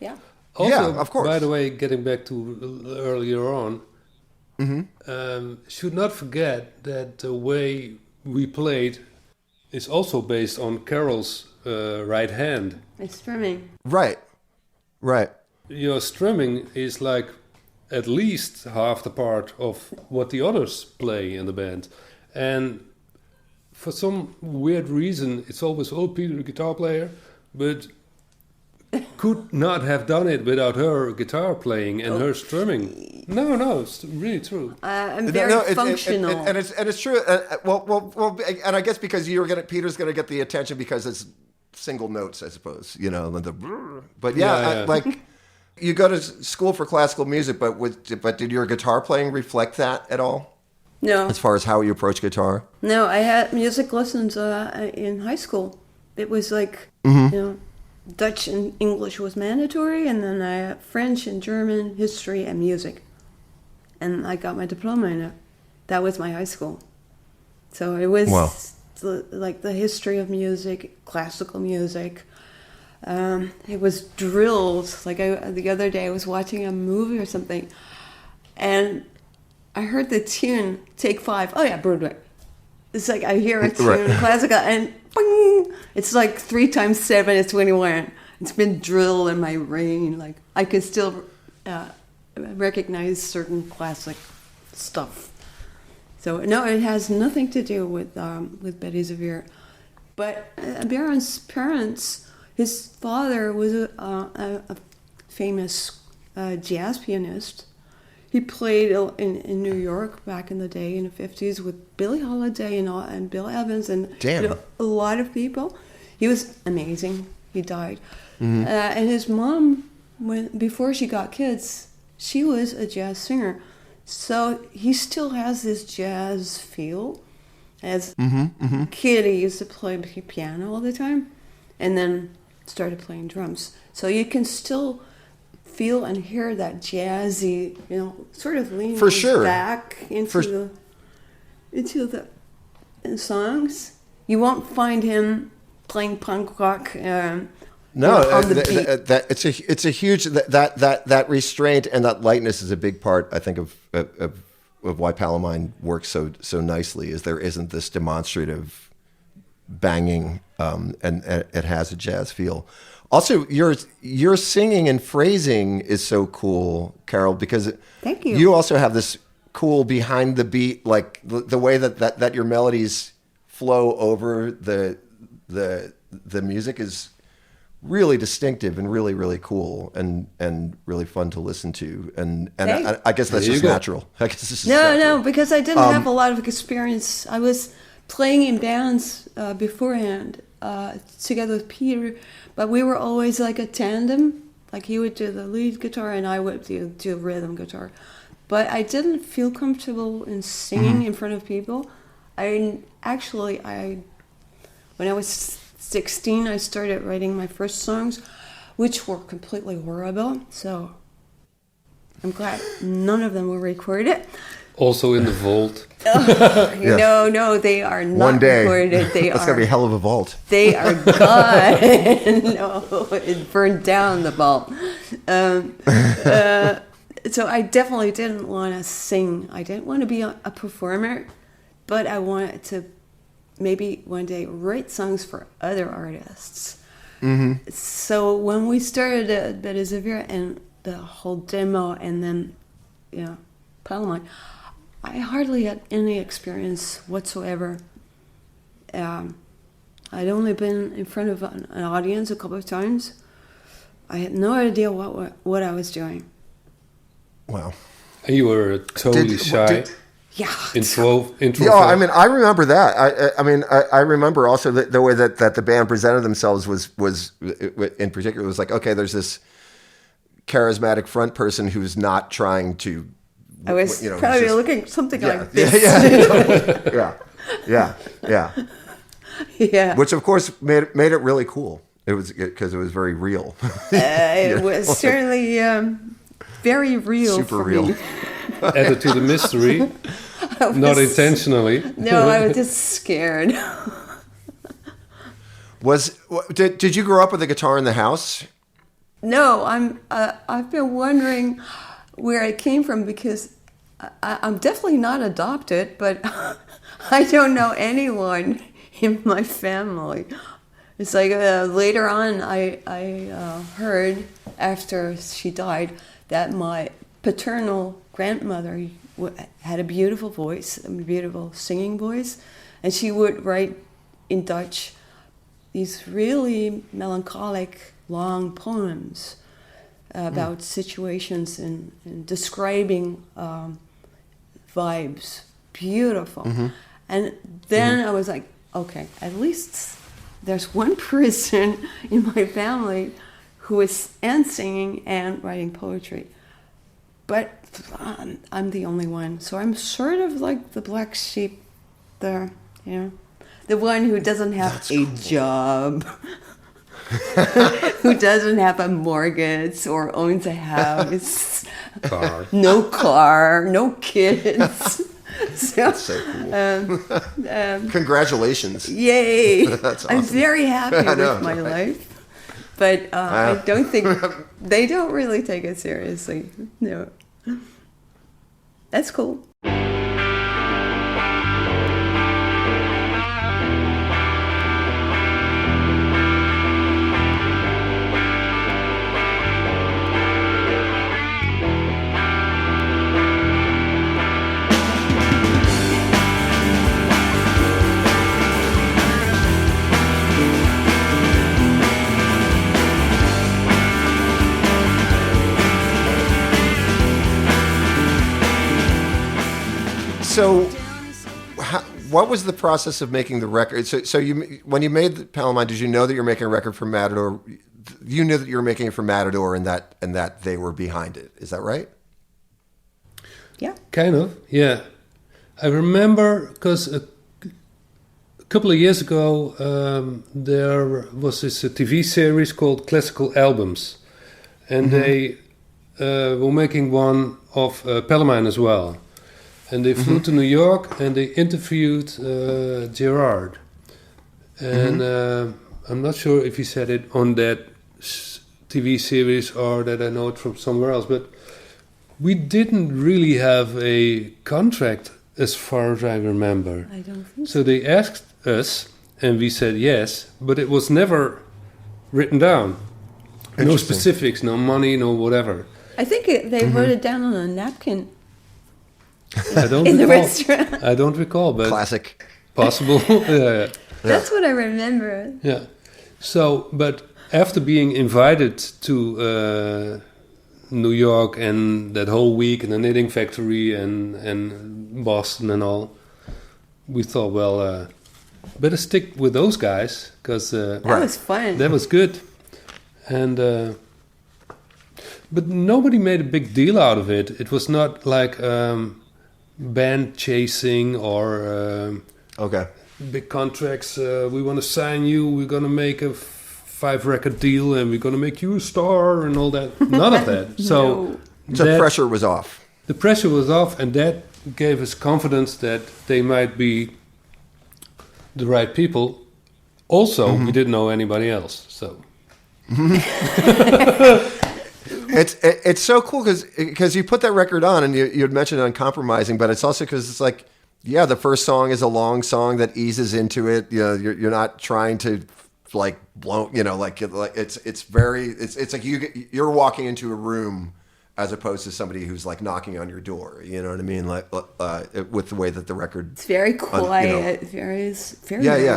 Yeah. Also, of course. By the way, getting back to earlier on, should not forget that the way we played is also based on Carol's right hand. It's strumming. Right. Your strumming is like at least half the part of what the others play in the band. And for some weird reason, it's always, Peter, the guitar player, but could not have done it without her guitar playing and her strumming. No, it's really true. I'm very functional. And it's true. Well, and I guess because Peter's gonna get the attention because it's single notes, I suppose, you know. But like you go to school for classical music, but did your guitar playing reflect that at all? No. As far as how you approach guitar? No, I had music lessons in high school. It was like, you know, Dutch and English was mandatory, and then I had French and German, history, and music. And I got my diploma in it. That was my high school. So it was like the history of music, classical music. It was drilled. Like the other day I was watching a movie or something, and I heard the tune, Take 5. Oh yeah, Broadway. It's like I hear a tune, classical, and bing, it's like 3 times 7 is 21. It's been drilled in my brain. Like I can still recognize certain classic stuff. So no, it has nothing to do with Bettie Serveert. But Baron's parents, his father was a famous jazz pianist. He played in New York back in the day in the 50s with Billie Holiday and Bill Evans and a lot of people. He was amazing. He died. And his mom, before she got kids, she was a jazz singer. So he still has this jazz feel. As a kid, he used to play piano all the time, and then started playing drums. So you can still feel and hear that jazzy, sort of leaning back into the songs. You won't find him playing punk rock. On the beat. It's a huge that restraint and that lightness is a big part, I think, of why Palomine works so nicely. Is there isn't this demonstrative banging, and it has a jazz feel. Also, your singing and phrasing is so cool, Carol, because thank you. You also have this cool behind the beat, like the way that your melodies flow over the music is really distinctive and really, really cool and really fun to listen to. And I guess that's just natural. I guess this is no, because I didn't have a lot of experience. I was playing in bands beforehand together with Peter, but we were always like a tandem. Like he would do the lead guitar and I would do rhythm guitar. But I didn't feel comfortable in singing in front of people. When I was 16, I started writing my first songs, which were completely horrible. So I'm glad none of them were recorded. Also in the vault. No, they are not One day, recorded. That's going to be a hell of a vault. They are gone. No, it burned down the vault. So I definitely didn't want to sing. I didn't want to be a performer, but I wanted to maybe one day write songs for other artists. Mm-hmm. So when we started Bettie Serveert and the whole demo and then, Palomine, I hardly had any experience whatsoever. I'd only been in front of an audience a couple of times. I had no idea what I was doing. Wow. And you were totally shy. Introvert. Yeah, I mean, I remember that. I remember also the way that the band presented themselves was in particular was like, okay, there's this charismatic front person who's not trying to. I was probably looking something like this. Yeah. Which of course made it really cool. It was because it was very real. It was certainly very real. Super for real. Me. Added to the mystery. Not intentionally. No, I was just scared. Did you grow up with a guitar in the house? No, I've been wondering where it came from because I'm definitely not adopted, but I don't know anyone in my family. It's like later on I heard after she died that my paternal grandmother had a beautiful voice, a beautiful singing voice, and she would write in Dutch these really melancholic long poems about situations and describing vibes. Beautiful. Mm-hmm. And then I was like, okay, at least there's one person in my family who is singing and writing poetry. But I'm the only one. So I'm sort of like the black sheep there, the one who doesn't have a job, who doesn't have a mortgage or owns a house, no car, no kids. That's so cool. Congratulations. Yay. That's awesome. I'm very happy with my life. But I don't think they don't really take it seriously. No. That's cool. So, what was the process of making the record? So when you made the Palomine, did you know that you're making a record for Matador? You knew that you were making it for Matador, and that they were behind it. Is that right? Yeah. Kind of. Yeah. I remember because couple of years ago, there was this TV series called Classical Albums. And they were making one of Palomine as well. And they flew to New York and they interviewed Gerard. And I'm not sure if he said it on that TV series or that I know it from somewhere else, but we didn't really have a contract as far as I remember. I don't think so. They asked us and we said yes, but it was never written down. No specifics, no money, no whatever. I think they wrote it down on a napkin. I don't in recall. The restaurant. I don't recall, but classic. Possible. Yeah. That's what I remember. Yeah. So, but after being invited to New York and that whole week in the knitting factory and Boston and all, we thought, well, better stick with those guys because that was fun. That was good, and but nobody made a big deal out of it. It was not like band chasing or big contracts. We want to sign you. We're gonna make a 5-record deal, and we're gonna make you a star and all that. None of that. So the pressure was off. The pressure was off, and that gave us confidence that they might be the right people. Also, we didn't know anybody else, so. It's so cool because you put that record on and you had mentioned Uncompromising, but it's also because it's like, yeah, the first song is a long song that eases into it. You know, you're not trying to like blow. You know, like it's like you're walking into a room as opposed to somebody who's like knocking on your door. You know what I mean? Like with the way that the record. It's very quiet. Very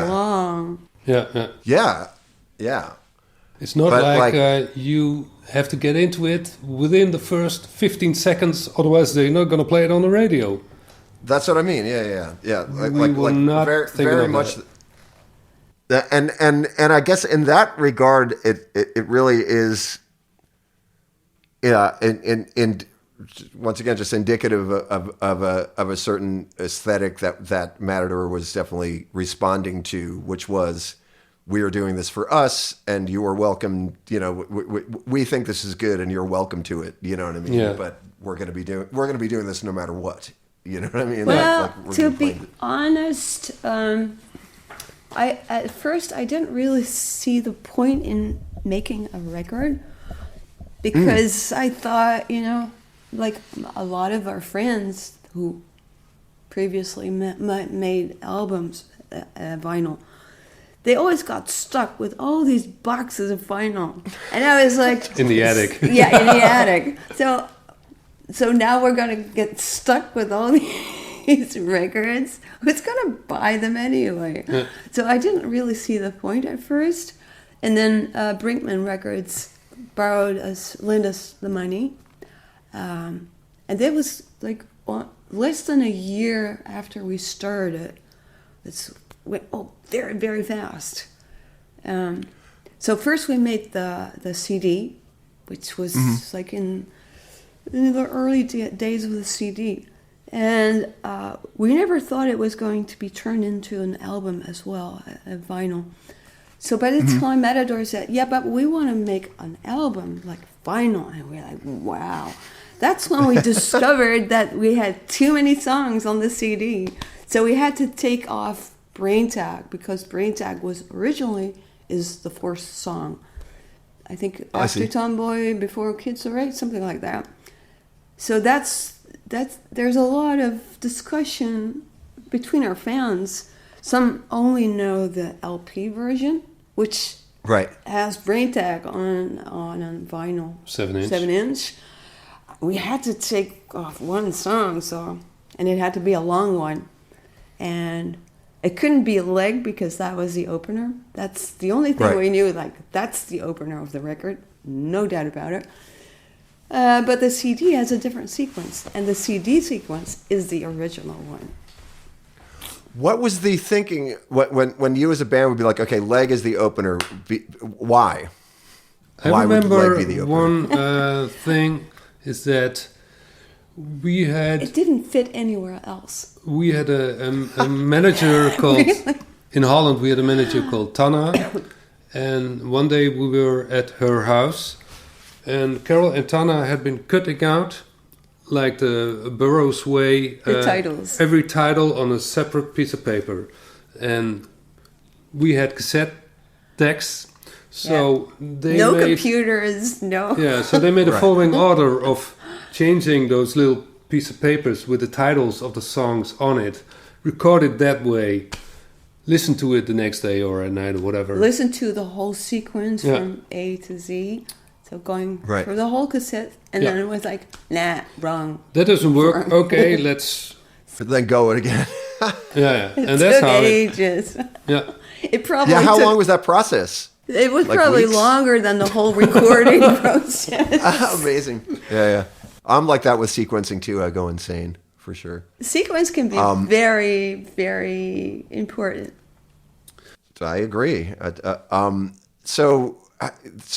long. Yeah. It's not like you have to get into it within the first 15 seconds, otherwise they're not going to play it on the radio. That's what I mean. Yeah. We were not very much. And I guess in that regard, it really is. Yeah, in once again, just indicative of a certain aesthetic that Matador was definitely responding to, which was, we are doing this for us, and you are welcome. You know, we think this is good, and you're welcome to it. You know what I mean? Yeah. But we're going to be doing this no matter what. You know what I mean? Well, to be honest, at first I didn't really see the point in making a record because I thought, you know, like a lot of our friends who previously made albums, vinyl. They always got stuck with all these boxes of vinyl. And I was like... in the attic. Yeah, in the attic. So now we're going to get stuck with all these records. Who's going to buy them anyway? Yeah. So I didn't really see the point at first. And then Brinkman Records lent us the money. And that was like less than a year after we started. It went very, very fast. So first we made the CD, which was like in the early days of the CD. And we never thought it was going to be turned into an album as well, a vinyl. So by the time Matador said, yeah, but we want to make an album, like vinyl. And we're like, wow. That's when we discovered that we had too many songs on the CD. So we had to take off Brain Tag, because Brain Tag was originally is the fourth song. I think After Tomboy, Before Kids Are Right, something like that. So that's there's a lot of discussion between our fans. Some only know the LP version, which has Brain Tag on a vinyl 7-inch. We had to take off one song, and it had to be a long one, and it couldn't be a leg because that was the opener. That's the only thing we knew. Like, that's the opener of the record, no doubt about it. But the CD has a different sequence, and the CD sequence is the original one. What was the thinking when you as a band would be like, okay, leg is the opener? Why? I remember one thing is that we had... It didn't fit anywhere else. We had a manager called in Holland we had a manager called Tana, and one day we were at her house, and Carol and Tana had been cutting out, like the Burroughs way, The titles. every title on a separate piece of paper, and we had cassette decks, so they no made, computers, no. yeah, so they made a following order of changing those little piece of papers with the titles of the songs on it, record it that way, listen to it the next day or at night or whatever. Listen to the whole sequence Yeah. from A to Z. So going Right. through the whole cassette, and Yeah. then it was like, nah, wrong. That doesn't work. Okay, let's. But then go it again. Yeah, It and that's took how. ages. Yeah, It probably Yeah, how took, long was that process? It was like probably weeks? longer than the whole recording process. Amazing. Yeah. I'm like that with sequencing too. I go insane for sure. Sequence can be very, very important. I agree. So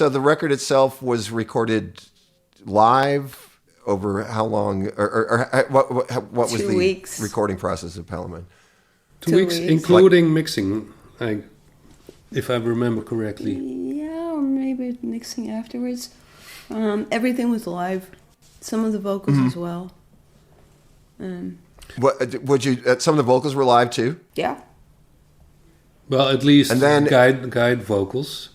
the record itself was recorded live over how long, or what was 2 the weeks. recording process of Palomine? 2 weeks, weeks. including mixing, if I remember correctly. Yeah, or maybe mixing afterwards. Everything was live. Some of the vocals as well. Would you? Some of the vocals were live too. Yeah. Well, at least And then- guide vocals.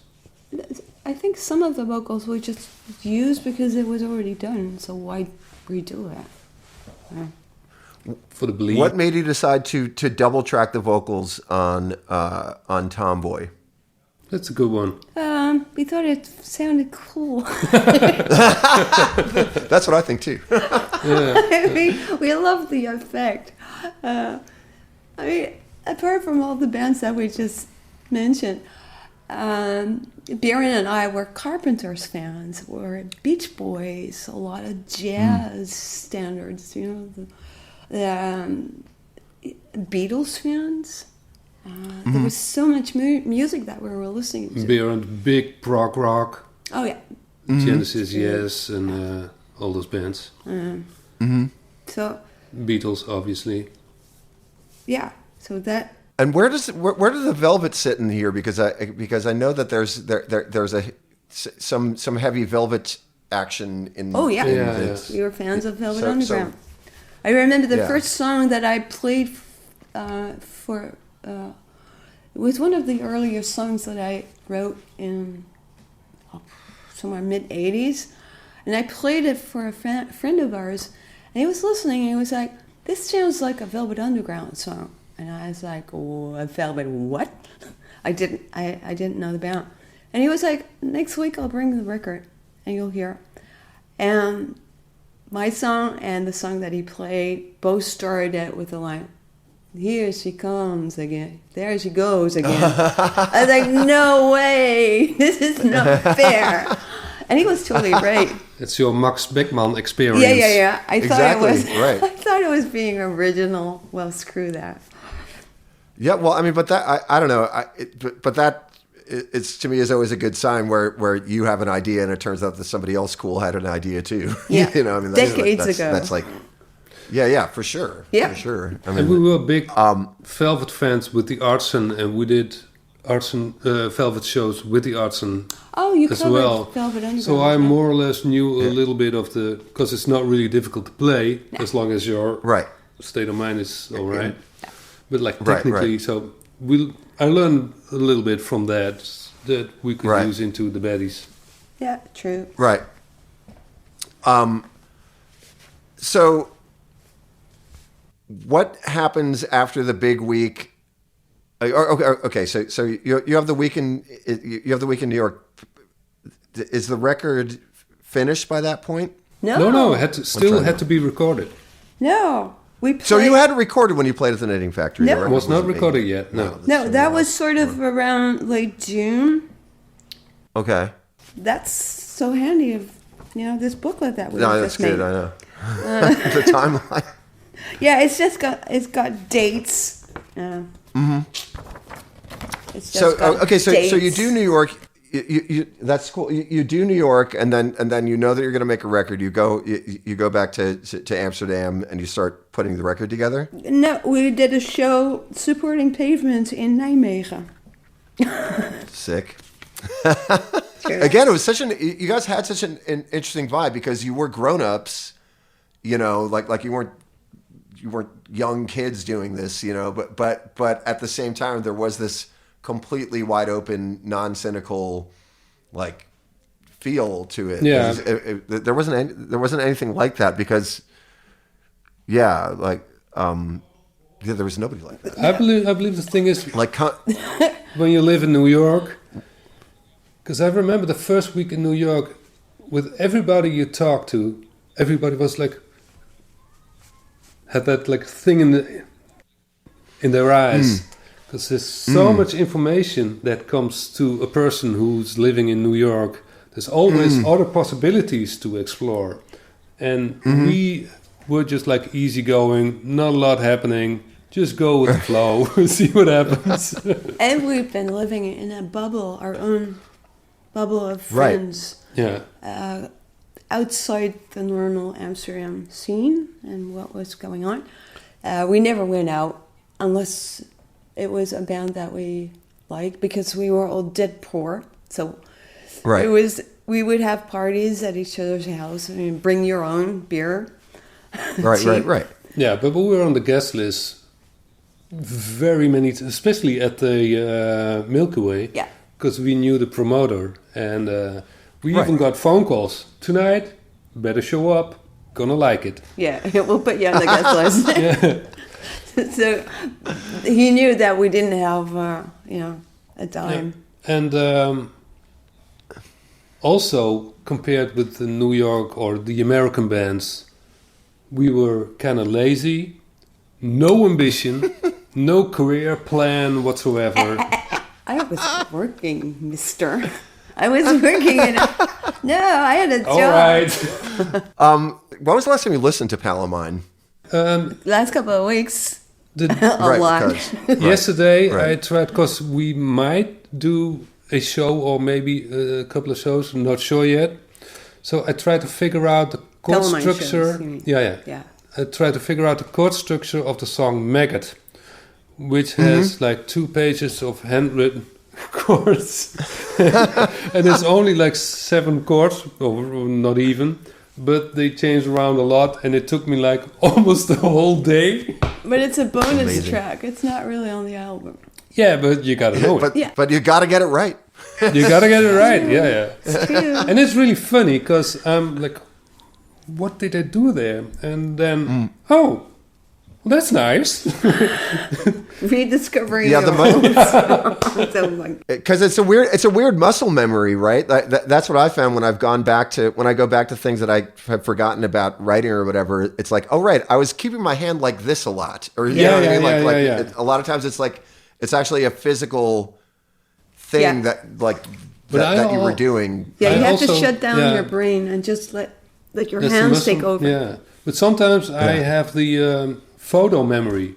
I think some of the vocals were just used because it was already done, so why redo it? For the bleed. What made you decide to double track the vocals on Tomboy? That's a good one. We thought it sounded cool. That's what I think too. I mean, we love the effect. I mean, apart from all the bands that we just mentioned, Vera and I were Carpenters fans. We're Beach Boys, a lot of jazz standards, you know, the Beatles fans. There was so much music that we were listening to. Beer and big prog rock, Oh, yeah. Genesis, yes, and all those bands. So, Beatles, obviously. yeah. So that... And where does the Velvet sit in here? Because I know that there's some heavy Velvet action in. Oh, yeah. Yeah, this. We were fans of Velvet So- Underground. I remember the Yeah. first song that I played it was one of the earlier songs that I wrote in somewhere mid-'80s. And I played it for a friend of ours. And he was listening and he was like, this sounds like a Velvet Underground song. And I was like, oh, a Velvet what? I didn't know the band. And he was like, next week I'll bring the record and you'll hear. And my song and the song that he played both started out with the line, here she comes again, there she goes again. I was like, no way, this is not fair. And he was totally right. It's your Max Beckmann experience. Yeah. I thought Right. I thought it was being original. Well, screw that. Yeah, well, I mean, but that I don't know, but that it's to me is always a good sign where you have an idea and it turns out that somebody else cool had an idea too. Yeah. You know, I mean, Decades ago. That's like, yeah, for sure, Yeah. for sure. I And we mean, were big Velvet fans with the Artsen, and we did Velvet shows with the Artsen Oh, you as covered well. Velvet Underground. So I more or less knew a little bit of because it's not really difficult to play as long as your right. state of mind is all right. But like Right, technically, right. so I learned a little bit from that we could Right. use into the baddies. Yeah, true. Right. So what happens after the big week? Okay. So you have the week in New York. Is the record finished by that point? No, it had to be recorded. No. We played, So you had it recorded when you played at the Knitting Factory. No. the It record was not wasn't being- recorded yet. No. No, that was sort of around late June. Okay. That's so handy of this booklet that we No, just that's good. made. I know. The timeline. Yeah, it's got dates. It's just So got okay, so you dates. do New York. that's cool. You do New York, and then you know that you're going to make a record. You go back to Amsterdam, and you start putting the record together. No, we did a show supporting Pavement in Nijmegen. Sick. Again, it was you guys had such an interesting vibe because you were grown-ups, like you weren't young kids doing this, but at the same time there was this completely wide open, non-cynical like feel to it. Yeah. There wasn't anything like that because there was nobody like that. I believe the thing is Like when you live in New York, because I remember the first week in New York, with everybody you talk to, everybody was like, had that like thing in their eyes, because there's so much information that comes to a person who's living in New York. There's always other possibilities to explore, and we were just like easygoing, not a lot happening. Just go with the flow, see what happens. And we've been living in a bubble, our own bubble of friends. Yeah. Outside the normal Amsterdam scene and what was going on. We never went out unless it was a band that we liked, because we were all dead poor. So we would have parties at each other's house. I mean, bring your own beer. Right. Yeah, but we were on the guest list very many, especially at the Milky Way. Yeah. Because we knew the promoter, and we even got phone calls. Tonight, better show up, gonna like it. Yeah, we'll put you on the guest list. Yeah. So he knew that we didn't have, a dime. Yeah. And also, compared with the New York or the American bands, we were kind of lazy, no ambition, no career plan whatsoever. I was working, mister. I was working No, I had a job. All right. When was the last time you listened to Palomine? Last couple of weeks. A lot. Yesterday I tried, because we might do a show or maybe a couple of shows, I'm not sure yet. So I tried to figure out the chord Palomine structure. shows, you mean. Yeah. I tried to figure out the chord structure of the song Maggot, which has like 2 pages of handwritten chords. And it's only like 7 chords, or not even, but they changed around a lot, and it took me like almost the whole day. But it's a bonus track. It's not really on the album. Yeah, but you gotta know it. But you gotta get it right. You gotta get it right. Yeah. It's true. And it's really funny because I'm like, what did I do there? And then, well, that's nice. Rediscovering because it's a weird muscle memory, right? That's what I found when I go back to things that I have forgotten about writing or whatever. It's like, oh right, I was keeping my hand like this a lot, or a lot of times it's like it's actually a physical thing that you were doing. Yeah, you have to shut down your brain and just let your hands take over. Yeah, but sometimes I have the photo memory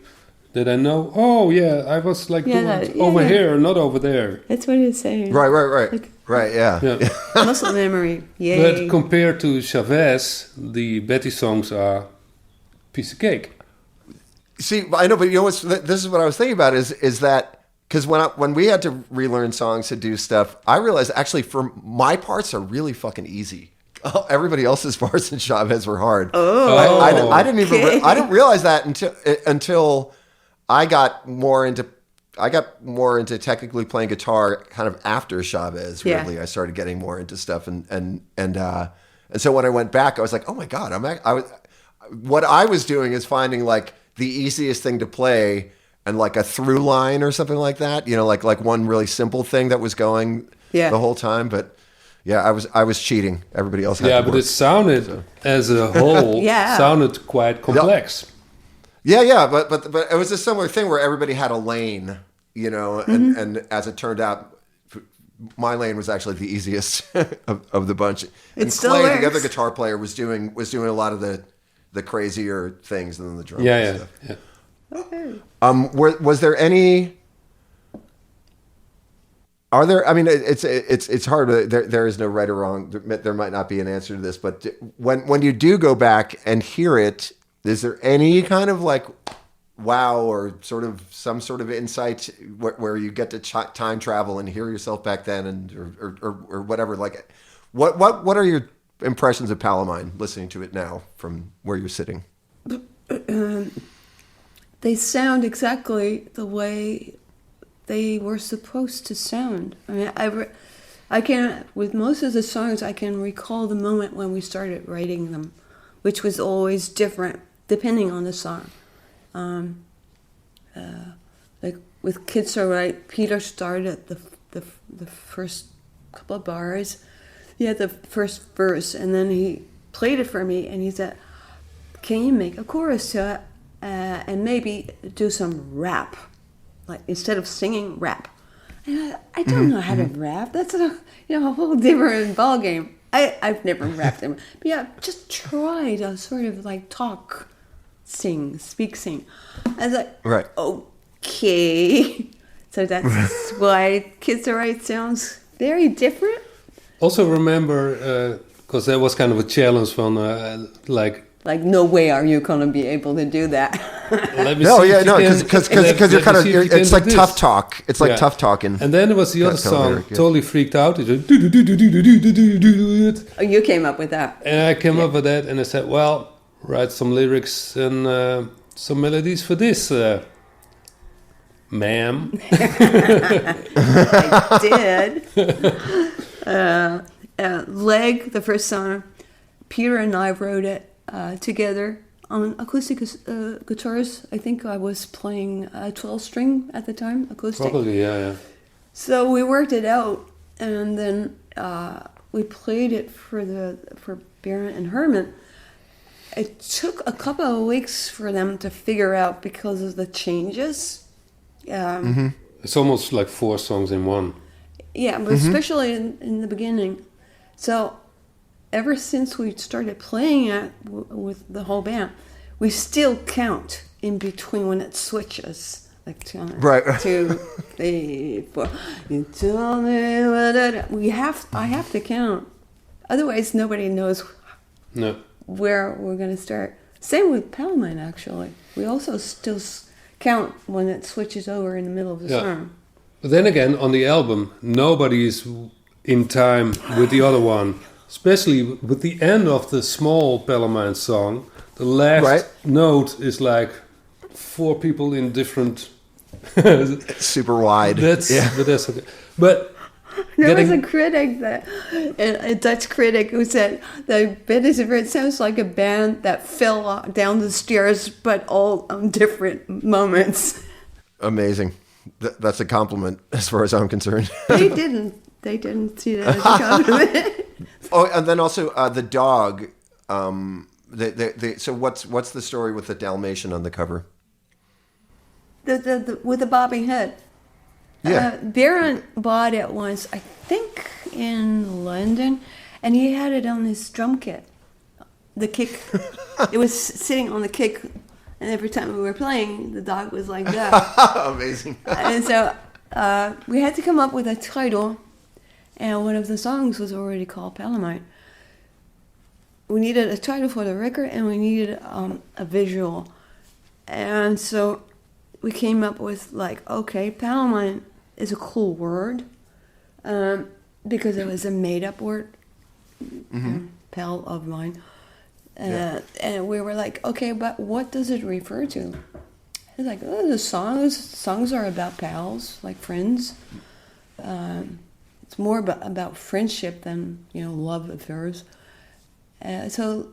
that I know. Oh yeah, I was like over here, not over there. That's what he's saying. Right. Right. Yeah. Muscle memory. Yay. But compared to Chavez, the Bettie songs are piece of cake. See, I know, but this is what I was thinking about is that because when we had to relearn songs to do stuff, I realized actually for my parts are really fucking easy. Everybody else's parts in Chavez were hard. I didn't realize that until I got more into technically playing guitar kind of after Chavez. Weirdly, I started getting more into stuff, and so when I went back, I was like, oh my god, what I was doing is finding like the easiest thing to play and like a through line or something like that. Like one really simple thing that was going the whole time, but. Yeah, I was cheating. Everybody else had to but work, it sounded as a whole sounded quite complex. Yeah, but it was a similar thing where everybody had a lane, and as it turned out, my lane was actually the easiest of the bunch. And Clay, the other guitar player, was doing a lot of the crazier things than the drums. Yeah. Stuff. Okay. Was there any? Are there? I mean, it's hard. There is no right or wrong. There might not be an answer to this, but when you do go back and hear it, is there any kind of like wow or sort of some sort of insight where you get to time travel and hear yourself back then and or whatever? Like, what are your impressions of Palomine listening to it now from where you're sitting? They sound exactly the way they were supposed to sound. I mean, I can, with most of the songs, I can recall the moment when we started writing them, which was always different depending on the song. Like with Kids Are Right, Peter started the first couple of bars. He had the first verse, and then he played it for me, and he said, "Can you make a chorus to it, and maybe do some rap, like instead of singing, rap?" And I don't know how to rap. That's a whole different ballgame. I've never rapped them, but yeah, just try to sort of like talk, sing, speak, sing. I was like, right, okay. So that's why Kids Are Right sounds very different. Also remember, because that was kind of a challenge from like no way are you gonna be able to do that. Because you're kind of it's like tough talk. It's like tough talking. And then there was the other song, Totally Freaked Out. It's Oh, you came up with that. And I came up with that, and I said, well, write some lyrics and some melodies for this, ma'am. I did. Leg, the first song, Peter and I wrote it together on acoustic guitars. I think I was playing a 12-string at the time, acoustic. Probably, yeah. So we worked it out, and then we played it for Vera and Herman. It took a couple of weeks for them to figure out because of the changes. It's almost like 4 songs in one. Yeah, but especially in the beginning. So ever since we started playing it with the whole band, we still count in between when it switches. Like 2, 3, 4. You told me I have to count. Otherwise, nobody knows where we're going to start. Same with Palomine, actually. We also still count when it switches over in the middle of the song. But then again, on the album, nobody is in time with the other one. Especially with the end of the small Palomine song, the last note is like 4 people in different... super wide. But that's okay. But there was a critic, a Dutch critic, who said that Bettie Serveert sounds like a band that fell down the stairs, but all on different moments. Amazing. That's a compliment as far as I'm concerned. They didn't see that as a compliment. Oh, and then also the dog. So what's the story with the Dalmatian on the cover? The with the bobbing head. Yeah. Baron bought it once, I think, in London, and he had it on his drum kit. The kick. It was sitting on the kick, and every time we were playing, the dog was like that. Amazing. And so we had to come up with a title, and one of the songs was already called Palomine. We needed a title for the record, and we needed a visual. And so we came up with, okay, Palomine is a cool word, because it was a made-up word, pal of mine. And we were like, okay, but what does it refer to? It's like, the songs are about pals, like friends. It's more about friendship than, love affairs. So,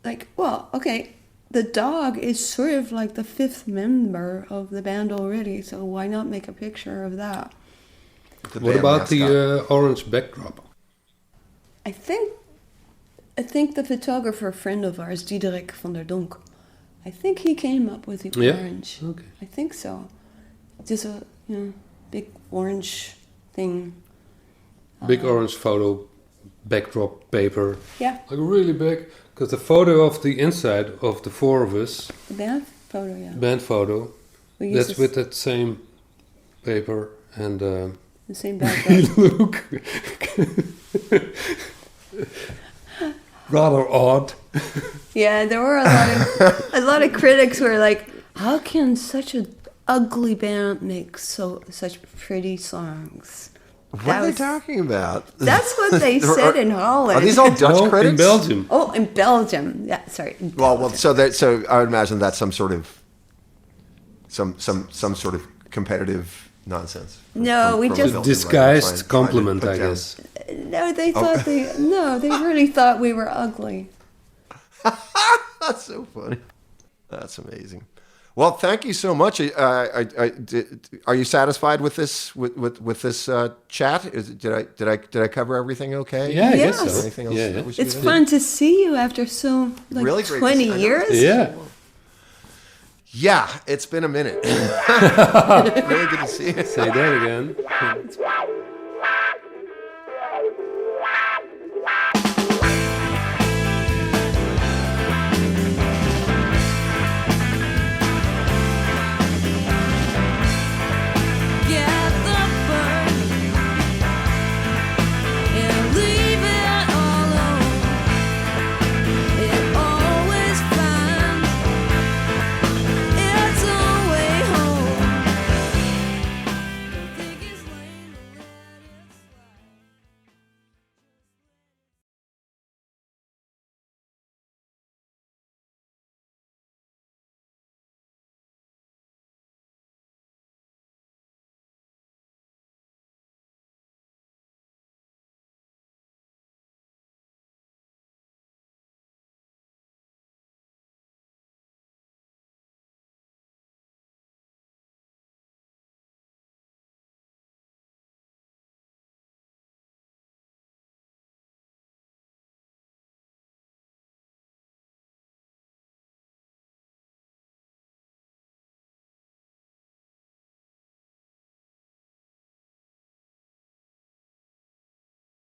okay, the dog is sort of like the 5th member of the band already, so why not make a picture of that? What about the orange backdrop? I think the photographer friend of ours, Diederik van der Donk, I think he came up with the orange. Okay. I think so. Just a big orange thing. Big orange photo backdrop paper. Yeah. Like really big. Because the photo of the inside of the 4 of us. The band photo, yeah. Band photo. That's with that same paper. And The same background. You look rather odd. Yeah, there were a lot of critics who were like, how can such an ugly band make such pretty songs? What are they talking about? That's what they said in Holland. Are these all Dutch critics? In Belgium. Oh, in Belgium. Yeah, sorry. Well, so I would imagine that's some sort of competitive nonsense. No, we just disguised compliment, I guess. No, they thought they really thought we were ugly. That's so funny. That's amazing. Well, thank you so much. Are you satisfied with this with this chat? Did I cover everything okay? Yeah, I Yes. guess so. Anything else? Yeah. that we should It's do? fun to see you after so Really great to 20 see- I know. years. Yeah. Yeah, it's been a minute. Really good to see you. Say that again.